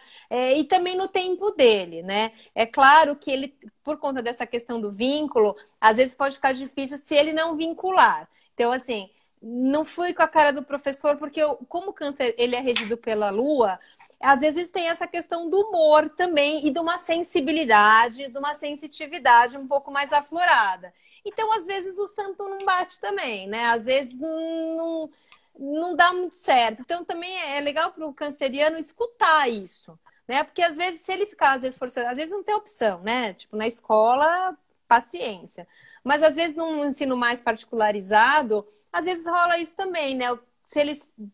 e também no tempo dele, né? É claro que ele, por conta dessa questão do vínculo, às vezes pode ficar difícil se ele não vincular. Então, assim, não fui com a cara do professor, porque como o câncer ele é regido pela lua, às vezes tem essa questão do humor também e de uma sensibilidade, de uma sensitividade um pouco mais aflorada. Então, às vezes, o santo não bate também, né? Às vezes não dá muito certo. Então, também é legal para o canceriano escutar isso, né? Porque, às vezes, se ele ficar, às vezes, forçando, às vezes não tem opção, né? Tipo, na escola, paciência. Mas, às vezes, num ensino mais particularizado, às vezes rola isso também, né? Se ele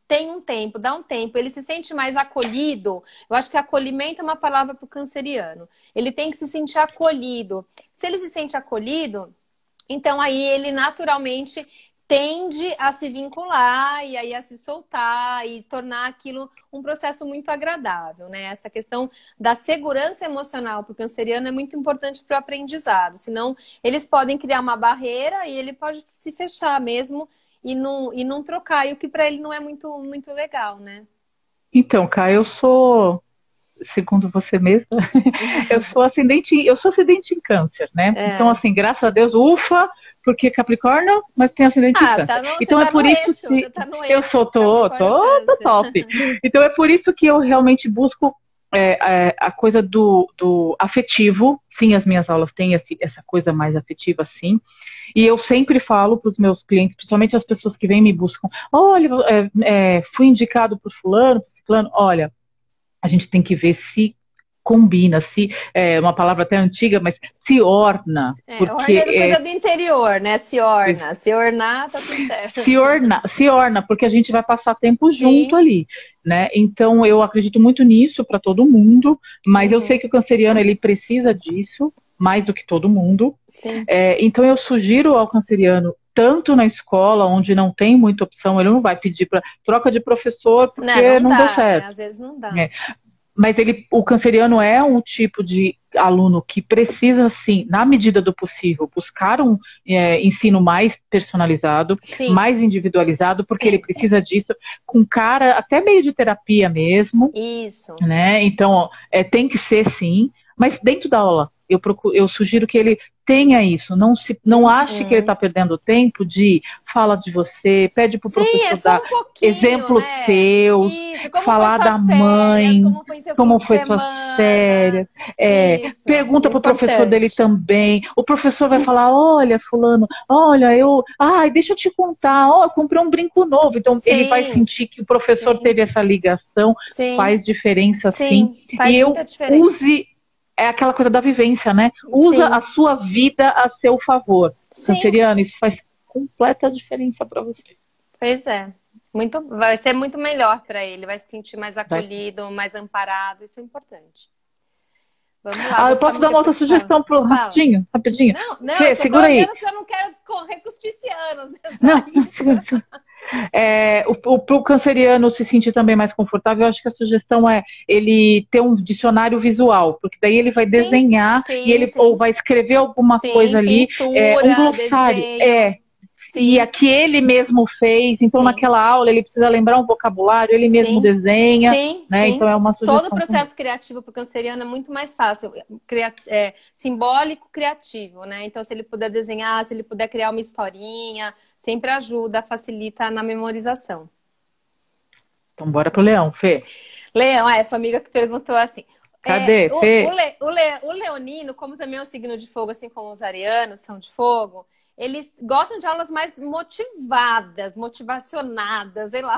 tem um tempo, dá um tempo, ele se sente mais acolhido. Eu acho que acolhimento é uma palavra para o canceriano. Ele tem que se sentir acolhido. Se ele se sente acolhido, então aí ele naturalmente tende a se vincular e aí a se soltar e tornar aquilo um processo muito agradável, né? Essa questão da segurança emocional para o canceriano é muito importante para o aprendizado. Senão, eles podem criar uma barreira e ele pode se fechar mesmo e não trocar. E o que para ele não é muito, muito legal, né? Então, Cá, eu sou, segundo você mesma, eu sou ascendente em câncer, né? Então, assim, graças a Deus, ufa, porque Capricórnio, mas tem ascendente em câncer. Então é por isso que eu tô top. Então é por isso que eu realmente busco a coisa do afetivo. Sim, as minhas aulas têm essa coisa mais afetiva, sim. E eu sempre falo para os meus clientes, principalmente as pessoas que vêm me buscam, olha, fui indicado por fulano, por ciclano, olha, a gente tem que ver se combina, se é uma palavra até antiga, mas se orna. Porque orna é coisa do interior, né? Se orna. Se ornar, tá tudo certo. Se orna, porque a gente vai passar tempo junto ali, né? Então eu acredito muito nisso para todo mundo, mas eu sei que o canceriano ele precisa disso mais do que todo mundo. Então eu sugiro ao canceriano, tanto na escola, onde não tem muita opção, ele não vai pedir para troca de professor porque não deu certo. Né? Às vezes não dá. Mas o canceriano é um tipo de aluno que precisa, sim, na medida do possível, buscar um ensino mais personalizado, mais individualizado, porque ele precisa disso, com cara até meio de terapia mesmo. Isso. Né? Então, tem que ser, sim, mas dentro da aula, eu sugiro que ele tenha isso, não ache que ele está perdendo tempo de fala de você, pede para o professor dar exemplos seus, falar da mãe, como foi suas férias, pergunta para o professor dele também, o professor vai falar, olha fulano, olha, deixa eu te contar, eu comprei um brinco novo, então ele vai sentir que o professor teve essa ligação, faz diferença sim, e eu use aquela coisa da vivência, né? Usa a sua vida a seu favor. Canceriano, isso faz completa diferença para você. Pois é. Vai ser muito melhor para ele, vai se sentir mais Vai. acolhido, mais amparado, isso é importante. Vamos lá, Eu posso dar uma outra sugestão Fala. rapidinho. Não, Fê, eu só tô segura aí. olhando porque eu não quero correr com os tizianos, é só Não, isso. para o canceriano se sentir também mais confortável, eu acho que a sugestão é ele ter um dicionário visual, porque daí ele vai Sim, desenhar e ele sim. ou vai escrever alguma coisa ali, um Pintura, glossário. desenho. E a que ele mesmo fez, então Sim. naquela aula ele precisa lembrar um vocabulário, ele mesmo desenha, né? Então é uma sugestão. Todo o processo criativo para o canceriano é muito mais fácil, simbólico, criativo, né? Então se ele puder desenhar, se ele puder criar uma historinha, sempre ajuda, facilita na memorização. Então bora pro Leão, Fê. Leão, sua amiga que perguntou assim. Cadê, Fê? O leonino, como também é um signo de fogo, assim como os arianos são de fogo, eles gostam de aulas mais motivadas, motivacionadas, sei lá,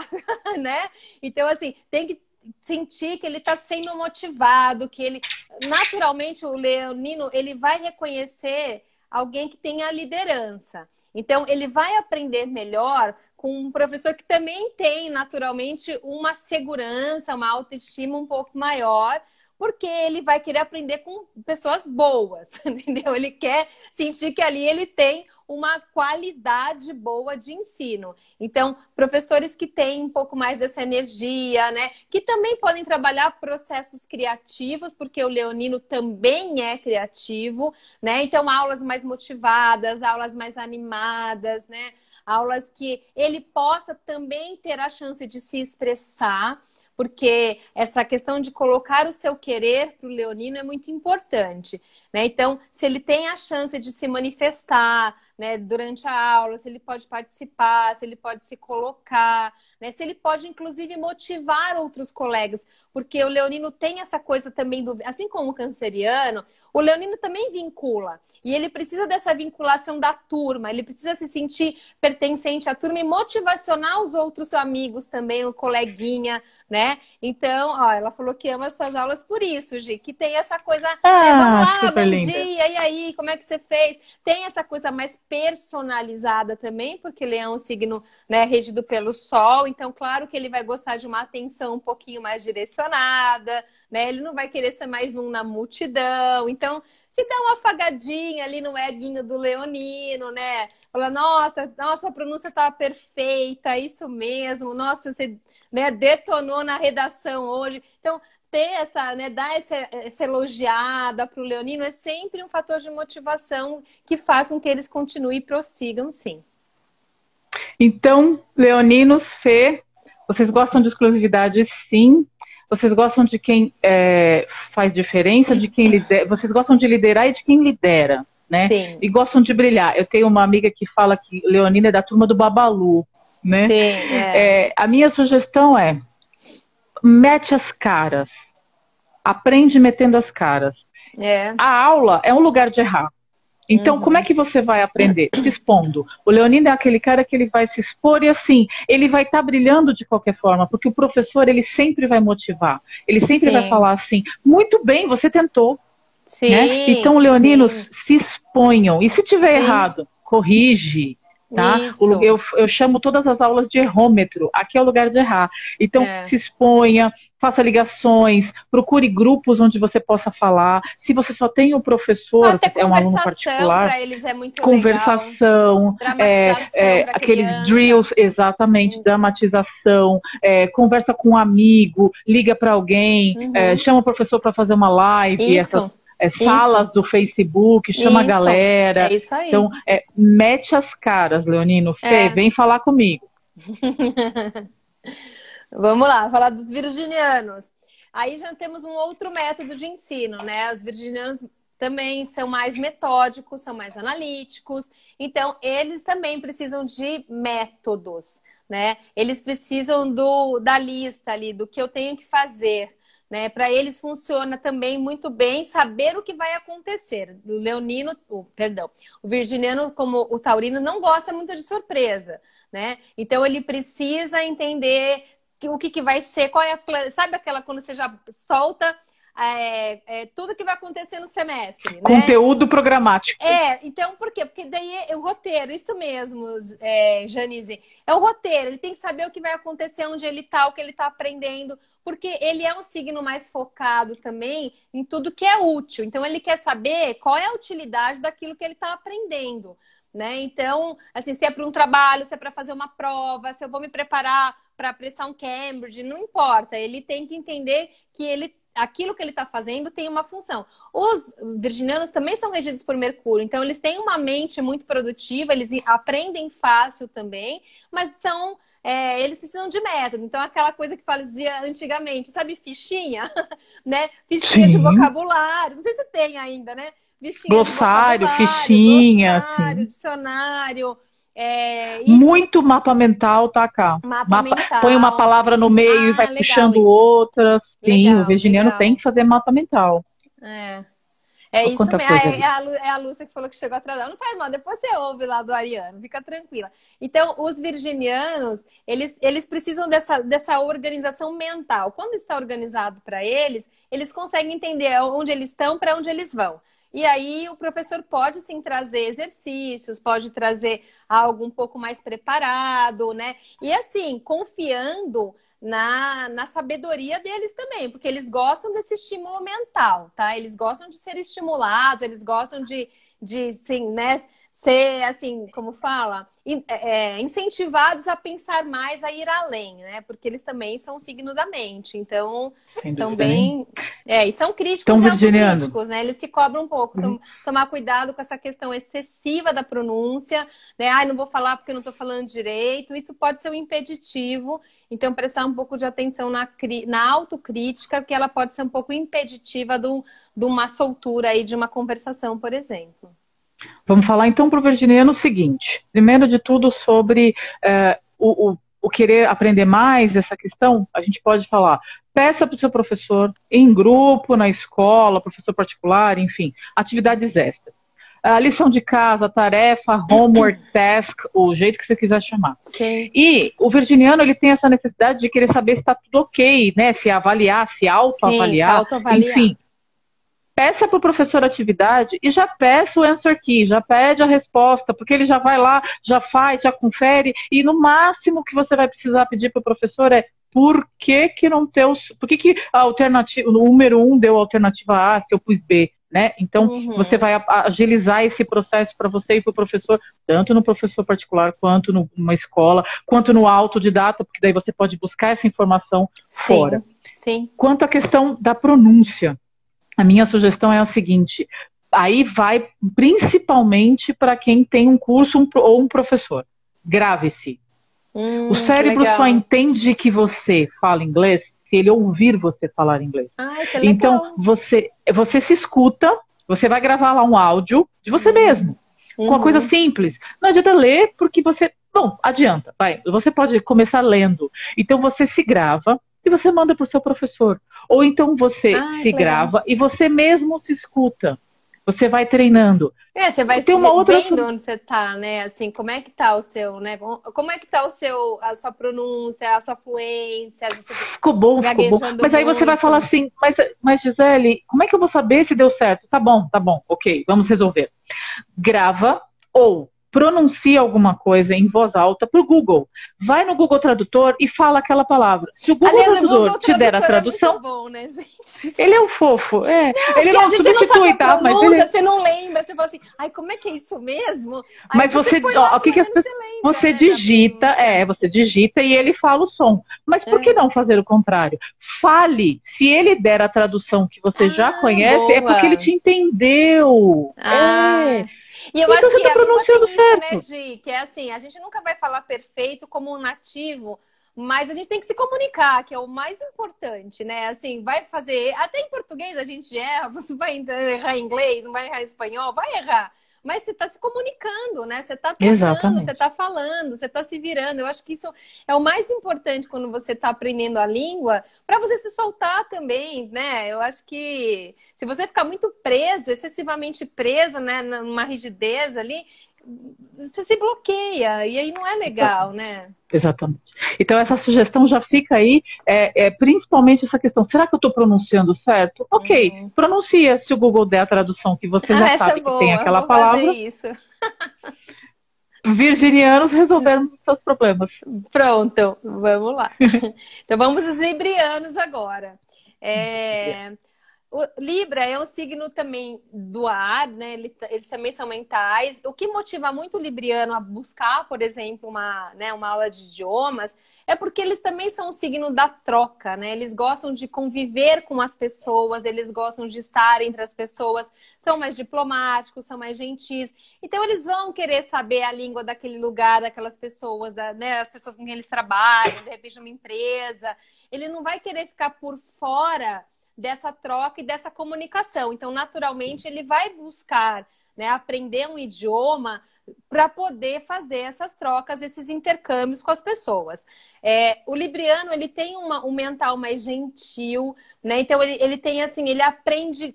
né? Então, assim, tem que sentir que ele está sendo motivado, que ele... Naturalmente, o leonino, ele vai reconhecer alguém que tenha liderança. Então, ele vai aprender melhor com um professor que também tem, naturalmente, uma segurança, uma autoestima um pouco maior, porque ele vai querer aprender com pessoas boas, entendeu? Ele quer sentir que ali ele tem uma qualidade boa de ensino. Então, professores que têm um pouco mais dessa energia, né? Que também podem trabalhar processos criativos, porque o leonino também é criativo, né? Então, aulas mais motivadas, aulas mais animadas, né? Aulas que ele possa também ter a chance de se expressar, porque essa questão de colocar o seu querer para o leonino é muito importante, né? Então, se ele tem a chance de se manifestar, né, durante a aula, se ele pode participar, se ele pode se colocar, né, se ele pode, inclusive, motivar outros colegas, porque o leonino tem essa coisa também, assim como o canceriano, o leonino também vincula, e ele precisa dessa vinculação da turma, ele precisa se sentir pertencente à turma e motivacionar os outros amigos também, o coleguinha, né? Então, ela falou que ama as suas aulas por isso, Gi, que tem essa coisa, né, vamos lá, bom linda. dia, e aí, como é que você fez? Tem essa coisa mais personalizada também, porque Leão é um signo, né, regido pelo Sol, então claro que ele vai gostar de uma atenção um pouquinho mais direcionada, né? Ele não vai querer ser mais um na multidão, então se dá uma afagadinha ali no eguinho do leonino, né? Fala, nossa, a pronúncia tá perfeita, isso mesmo, nossa, você, né, detonou na redação hoje. Então, ter essa, né, dar essa elogiada para o leonino é sempre um fator de motivação que faz com que eles continuem e prossigam, sim. Então, leoninos, Fê, vocês gostam de exclusividade, sim. Vocês gostam de quem faz diferença, de quem lidera. Vocês gostam de liderar e de quem lidera, né? Sim. E gostam de brilhar. Eu tenho uma amiga que fala que leonina é da turma do Babalu, né? Sim, a minha sugestão é: mete as caras. Aprende metendo as caras. A aula é um lugar de errar. Então, como é que você vai aprender? Se expondo. O leonino é aquele cara que ele vai se expor e assim, ele vai estar brilhando de qualquer forma, porque o professor, ele sempre vai motivar. Ele sempre vai falar assim, muito bem, você tentou. Sim, né? Então, leoninos, se exponham. E se tiver errado, corrige. Tá? Eu chamo todas as aulas de errômetro. Aqui é o lugar de errar. Então, se exponha, faça ligações, procure grupos onde você possa falar. Se você só tem um professor, até é um aluno particular, para eles é muito conversação, aqueles drills, exatamente, dramatização, conversa com um amigo, liga para alguém, chama o professor para fazer uma live, essas salas do Facebook, chama a galera. É isso aí. Então, mete as caras, leonino. Fê, vem falar comigo. Vamos lá, falar dos virginianos. Aí já temos um outro método de ensino, né? Os virginianos também são mais metódicos, são mais analíticos. Então, eles também precisam de métodos, né? Eles precisam da lista ali, do que eu tenho que fazer. Né? Para eles funciona também muito bem saber o que vai acontecer. O virginiano, como o taurino, não gosta muito de surpresa, né? Então ele precisa entender o que vai ser, sabe aquela quando você já solta tudo que vai acontecer no semestre, né? Conteúdo programático. Então por quê? Porque daí é o roteiro, isso mesmo, Janice. É o roteiro, ele tem que saber o que vai acontecer, onde ele tá, o que ele tá aprendendo, porque ele é um signo mais focado também em tudo que é útil. Então ele quer saber qual é a utilidade daquilo que ele tá aprendendo, né? Então, assim, se é para um trabalho, se é para fazer uma prova, se eu vou me preparar para prestar um Cambridge, não importa. Ele tem que entender que aquilo que ele está fazendo tem uma função. Os virginianos também são regidos por Mercúrio, então eles têm uma mente muito produtiva, eles aprendem fácil também, mas eles precisam de método. Então, aquela coisa que fazia antigamente, sabe, fichinha, né? Fichinha de vocabulário, não sei se tem ainda, né? Fichinha glossário, fichinha, glossário, dicionário. Muito mapa mental, tá cá. Mental. Põe uma palavra no meio e vai puxando isso. Outras. Sim, o virginiano tem que fazer mapa mental. Isso mesmo. É a Lúcia que falou que chegou atrasada. Não faz mal, depois você ouve lá do Ariano, fica tranquila. Então, os virginianos, eles precisam dessa organização mental. Quando está organizado para eles, eles conseguem entender onde eles estão, para onde eles vão. E aí o professor pode sim trazer exercícios, pode trazer algo um pouco mais preparado, né? E assim, confiando na sabedoria deles também, porque eles gostam desse estímulo mental, tá? Eles gostam de ser estimulados, eles gostam de sim, né? Ser, assim, como fala, incentivados a pensar mais, a ir além, né? Porque eles também são um signo da mente. Então, são bem... e são críticos e autocríticos, né? Eles se cobram um pouco. Tomar cuidado com essa questão excessiva da pronúncia, né? Não vou falar porque eu não estou falando direito. Isso pode ser um impeditivo. Então, prestar um pouco de atenção na autocrítica, que ela pode ser um pouco impeditiva de uma soltura aí, de uma conversação, por exemplo. Vamos falar então para o virginiano o seguinte. Primeiro de tudo sobre o querer aprender mais, essa questão, a gente pode falar, peça para o seu professor, em grupo, na escola, professor particular, enfim, atividades extras. A lição de casa, tarefa, homework, task, o jeito que você quiser chamar. Sim. E o virginiano, ele tem essa necessidade de querer saber se está tudo ok, né? Se avaliar, se autoavaliar, se autoavaliar. Enfim. Peça para o professor a atividade e já peça o answer key, já pede a resposta, porque ele já vai lá, já faz, já confere, e no máximo que você vai precisar pedir para o professor é por que a alternativa, o número 1 deu a alternativa A se eu pus B, né? Então, você vai agilizar esse processo para você e para o professor, tanto no professor particular, quanto numa escola, quanto no autodidata, porque daí você pode buscar essa informação fora. Sim. Quanto à questão da pronúncia, a minha sugestão é a seguinte, aí vai principalmente para quem tem um curso ou um professor. Grave-se. O cérebro só entende que você fala inglês se ele ouvir você falar inglês. Isso é legal. Então, você se escuta, você vai gravar lá um áudio de você mesmo, com uma coisa simples. Não adianta ler porque você... Bom, adianta, vai. Você pode começar lendo. Então, você se grava e você manda para o seu professor. Ou então você se grava e você mesmo se escuta. Você vai treinando. Você vai vendo onde você tá, né? Assim, como é que tá o seu, né? Como é que tá a sua pronúncia, a sua fluência? Ficou bom. Mas aí você vai falar assim, mas Gisele, como é que eu vou saber se deu certo? Tá bom, ok, vamos resolver. Grava ou pronuncia alguma coisa em voz alta pro Google. Vai no Google Tradutor e fala aquela palavra. Se o Google Tradutor te der a tradução... É muito bom, né, gente? Ele é um fofo, ele não substitui, tá? Mas você não lembra, você fala assim, como é que é isso mesmo? Mas você digita, você digita e ele fala o som. Mas por que não fazer o contrário? Fale. Se ele der a tradução que você já conhece, boa. É porque ele te entendeu. E eu acho que a língua tem isso, né, Gi? Que é assim, a gente nunca vai falar perfeito como um nativo, mas a gente tem que se comunicar, que é o mais importante, né? Assim, vai fazer... Até em português a gente erra, você vai errar em inglês, não vai errar em espanhol, vai errar. Mas você está se comunicando, né? Você está trocando, você está falando, você está se virando. Eu acho que isso é o mais importante quando você está aprendendo a língua, para você se soltar também, né? Eu acho que se você ficar muito preso, excessivamente preso, né, numa rigidez ali, você se bloqueia, e aí não é legal, né? Exatamente. Então, essa sugestão já fica aí, principalmente essa questão, será que eu estou pronunciando certo? Ok, pronuncia, se o Google der a tradução que você já Essa é sabe que boa, tem aquela vou fazer palavra, isso. virginianos resolveram os seus problemas. Pronto, vamos lá. Então vamos aos librianos agora. O Libra é um signo também do ar, né? Eles também são mentais. O que motiva muito o libriano a buscar, por exemplo, uma aula de idiomas, é porque eles também são um signo da troca, né? Eles gostam de conviver com as pessoas, eles gostam de estar entre as pessoas, são mais diplomáticos, são mais gentis. Então eles vão querer saber a língua daquele lugar, daquelas pessoas, né? As pessoas com quem eles trabalham, de repente uma empresa. Ele não vai querer ficar por fora dessa troca e dessa comunicação. Então, naturalmente, ele vai buscar, né, aprender um idioma para poder fazer essas trocas, esses intercâmbios com as pessoas. O libriano, ele tem um mental mais gentil, né? Então, ele tem, assim, ele aprende...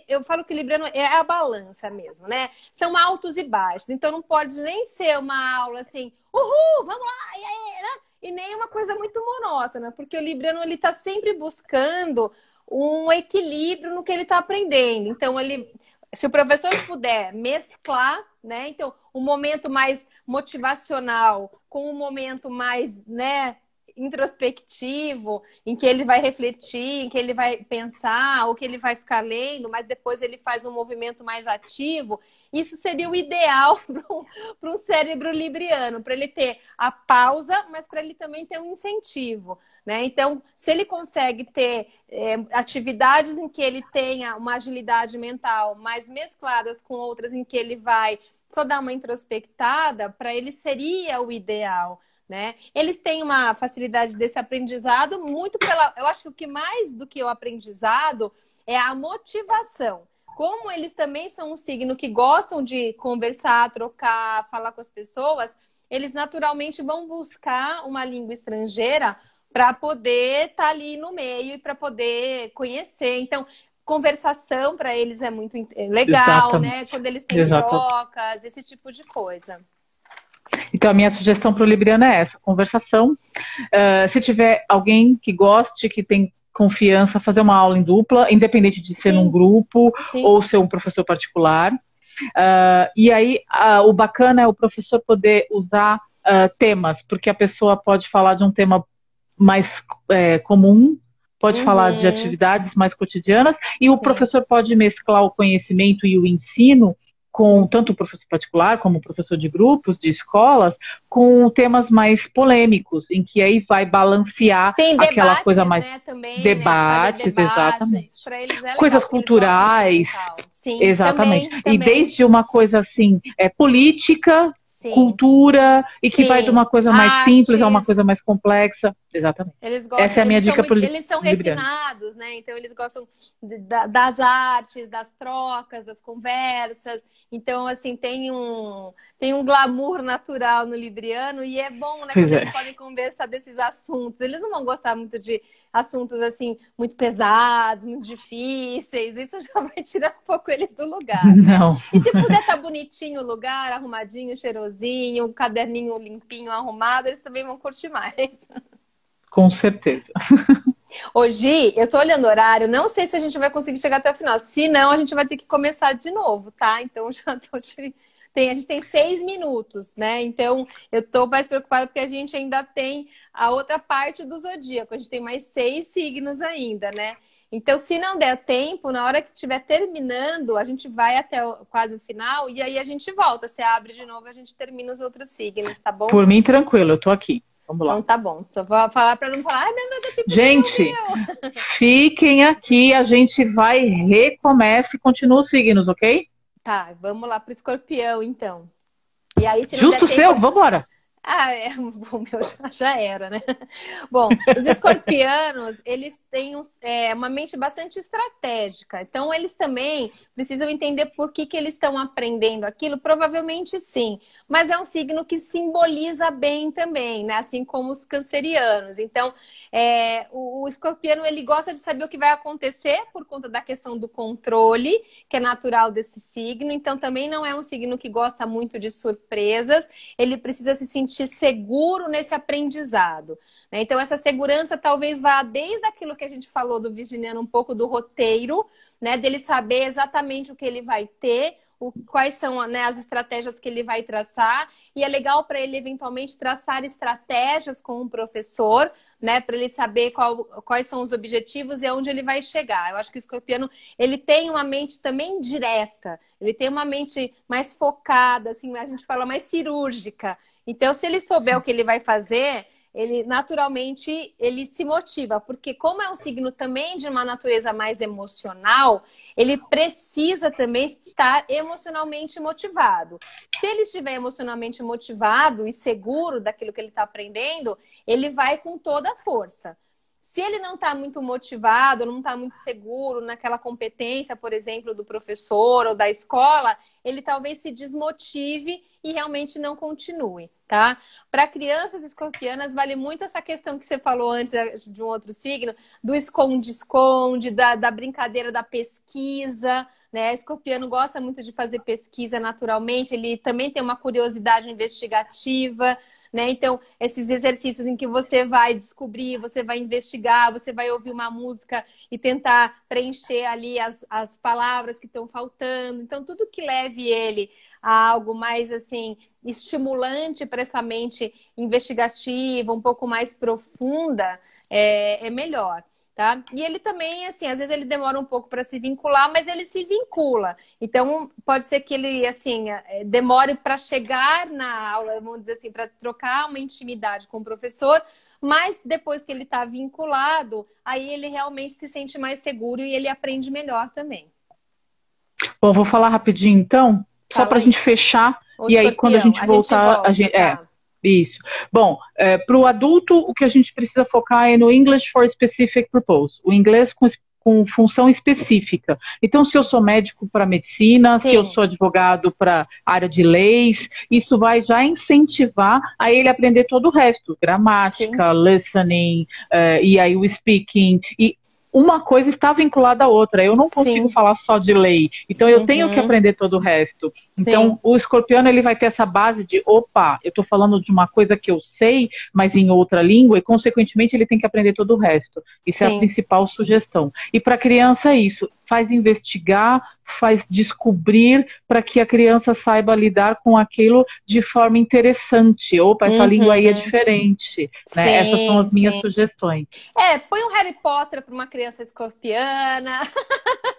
eu falo que o libriano é a balança mesmo, né? São altos e baixos. Então, não pode nem ser uma aula assim, uhul, vamos lá, e aí, né? E nem uma coisa muito monótona, porque o libriano, ele está sempre buscando um equilíbrio no que ele está aprendendo. Então, se o professor puder mesclar, né? Então, um momento mais motivacional com um momento mais, né, introspectivo, em que ele vai refletir, em que ele vai pensar, ou que ele vai ficar lendo, mas depois ele faz um movimento mais ativo. Isso seria o ideal para um cérebro libriano, para ele ter a pausa, mas para ele também ter um incentivo, né? Então, se ele consegue ter atividades em que ele tenha uma agilidade mental, mas mescladas com outras em que ele vai só dar uma introspectada, para ele seria o ideal, né? Eles têm uma facilidade desse aprendizado muito eu acho que o que mais do que o aprendizado é a motivação. Como eles também são um signo que gostam de conversar, trocar, falar com as pessoas, eles naturalmente vão buscar uma língua estrangeira para poder estar ali no meio e para poder conhecer. Então, conversação para eles é muito legal, Exatamente. né? Quando eles têm trocas, esse tipo de coisa. Então, a minha sugestão para o libriano é essa, conversação. Se tiver alguém que goste, que tem confiança, fazer uma aula em dupla, independente de ser num grupo ou ser um professor particular. E aí, o bacana é o professor poder usar temas, porque a pessoa pode falar de um tema mais comum, pode falar de atividades mais cotidianas, e o professor pode mesclar o conhecimento e o ensino com tanto o professor particular como o professor de grupos, de escolas, com temas mais polêmicos, em que aí vai balancear aquela debates, coisa mais... Né, também, debates, né, exatamente. Pra eles é legal, coisas culturais, sim, exatamente. Também. E desde uma coisa assim, política, cultura, e que vai de uma coisa mais simples a uma coisa mais complexa. Exatamente. Eles gostam, essa é a minha dica para eles são refinados, né? Então eles gostam das artes, das trocas, das conversas. Então, assim, tem um glamour natural no libriano e é bom, né? Quando eles podem conversar desses assuntos. Eles não vão gostar muito de assuntos, assim, muito pesados, muito difíceis. Isso já vai tirar um pouco eles do lugar. Não. Né? E se puder estar bonitinho o lugar, arrumadinho, cheirosinho, um caderninho limpinho, arrumado, eles também vão curtir mais. Com certeza. Hoje, eu tô olhando o horário, não sei se a gente vai conseguir chegar até o final. Se não, a gente vai ter que começar de novo, tá? Então, já tô a gente tem 6 minutos, né? Então, eu tô mais preocupada porque a gente ainda tem a outra parte do zodíaco. A gente tem mais 6 signos ainda, né? Então, se não der tempo, na hora que estiver terminando, a gente vai até quase o final e aí a gente volta. Você abre de novo e a gente termina os outros signos, tá bom? Por mim, tranquilo, eu tô aqui. Vamos lá. Então tá bom. Só vou falar para não falar, não dá tempo. Gente, fiquem aqui, a gente vai, recomeça e continua os signos, ok? Tá, vamos lá pro escorpião, então. E aí, se não Justo der seu, tempo... vambora. Ah, o meu já era, né? Bom, os escorpianos, eles têm uma mente bastante estratégica. Então, eles também precisam entender por que eles estão aprendendo aquilo. Provavelmente sim. Mas é um signo que simboliza bem também, né? Assim como os cancerianos. Então, o escorpiano, ele gosta de saber o que vai acontecer por conta da questão do controle, que é natural desse signo. Então, também não é um signo que gosta muito de surpresas. Ele precisa se sentir seguro nesse aprendizado, né? Então, essa segurança talvez vá desde aquilo que a gente falou do virginiano, um pouco do roteiro, né? Dele saber exatamente o que ele vai ter, quais são, né, as estratégias que ele vai traçar. E é legal para ele, eventualmente, traçar estratégias com o professor, né? Para ele saber quais são os objetivos e aonde ele vai chegar. Eu acho que o escorpiano, ele tem uma mente também direta, ele tem uma mente mais focada, assim, a gente fala mais cirúrgica. Então, se ele souber o que ele vai fazer, ele naturalmente ele se motiva, porque como é um signo também de uma natureza mais emocional, ele precisa também estar emocionalmente motivado. Se ele estiver emocionalmente motivado e seguro daquilo que ele está aprendendo, ele vai com toda a força. Se ele não está muito motivado, não está muito seguro naquela competência, por exemplo, do professor ou da escola, ele talvez se desmotive e realmente não continue, tá? Para crianças escorpianas, vale muito essa questão que você falou antes de um outro signo, do esconde-esconde, da brincadeira da pesquisa, né? Escorpiano gosta muito de fazer pesquisa naturalmente, ele também tem uma curiosidade investigativa, né? Então, esses exercícios em que você vai descobrir, você vai investigar, você vai ouvir uma música e tentar preencher ali as palavras que estão faltando. Então, tudo que leve ele a algo mais, assim, estimulante para essa mente investigativa, um pouco mais profunda, é melhor. Tá? E ele também, assim, às vezes ele demora um pouco para se vincular, mas ele se vincula. Então, pode ser que ele, assim, demore para chegar na aula, vamos dizer assim, para trocar uma intimidade com o professor, mas depois que ele está vinculado, aí ele realmente se sente mais seguro e ele aprende melhor também. Bom, vou falar rapidinho então, só para a gente fechar, e aí quando a gente voltar, a gente... Tá. Isso. Bom, para o adulto, o que a gente precisa focar é no English for Specific Purpose, o inglês com função específica. Então, se eu sou médico para medicina, Sim. se eu sou advogado para área de leis, isso vai já incentivar a ele aprender todo o resto, gramática, sim, listening, e aí o speaking, e uma coisa está vinculada à outra. Eu não consigo falar só de lei. Então, eu tenho que aprender todo o resto. Então, o escorpiano, ele vai ter essa base de, opa, eu estou falando de uma coisa que eu sei, mas em outra língua, e, consequentemente, ele tem que aprender todo o resto. Isso é a principal sugestão. E para a criança é isso. Faz investigar, faz descobrir, para que a criança saiba lidar com aquilo de forma interessante. Opa, essa língua aí é diferente. Né? Essas são as minhas sugestões. Põe um Harry Potter para uma criança escorpiana.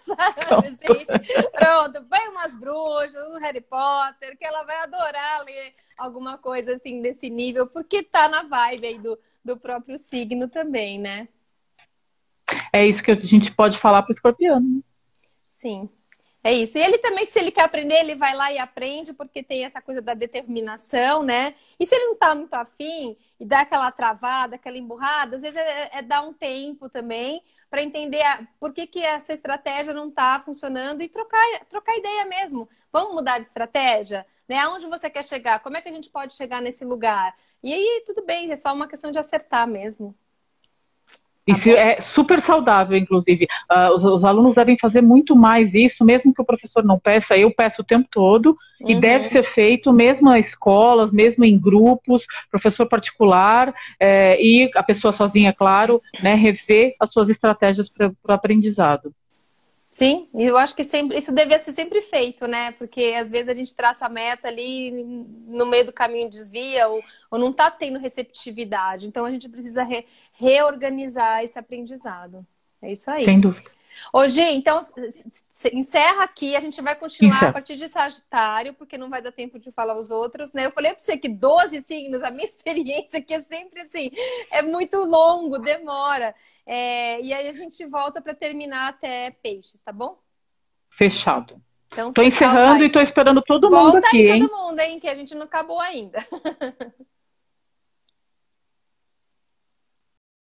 Sabe, assim? Pronto, põe umas bruxas, um Harry Potter, que ela vai adorar ler alguma coisa assim desse nível, porque tá na vibe aí do próprio signo também, né? É isso que a gente pode falar para o escorpiano. Sim, é isso. E ele também, se ele quer aprender, ele vai lá e aprende, porque tem essa coisa da determinação, né? E se ele não tá muito afim e dá aquela travada, aquela emburrada, às vezes dar um tempo também para entender por que essa estratégia não tá funcionando e trocar ideia mesmo. Vamos mudar de estratégia? Né? Aonde você quer chegar? Como é que a gente pode chegar nesse lugar? E aí, tudo bem, é só uma questão de acertar mesmo. Isso é super saudável, inclusive. Os alunos devem fazer muito mais isso, mesmo que o professor não peça, eu peço o tempo todo, e deve ser feito mesmo nas escolas, mesmo em grupos, professor particular, e a pessoa sozinha, claro, né, rever as suas estratégias para o aprendizado. Sim, eu acho que isso devia ser sempre feito, né? Porque às vezes a gente traça a meta ali, no meio do caminho desvia, ou não está tendo receptividade. Então a gente precisa reorganizar esse aprendizado. É isso aí. Sem dúvida. Ô, Gi, então encerra aqui, a gente vai continuar a partir de Sagitário, porque não vai dar tempo de falar os outros, né? Eu falei para você que 12 signos, a minha experiência aqui é sempre assim, é muito longo, demora. E aí a gente volta para terminar até Peixes, tá bom? Fechado. Então, tô encerrando e tô esperando todo mundo aqui, hein? Volta aí todo mundo, hein? Que a gente não acabou ainda.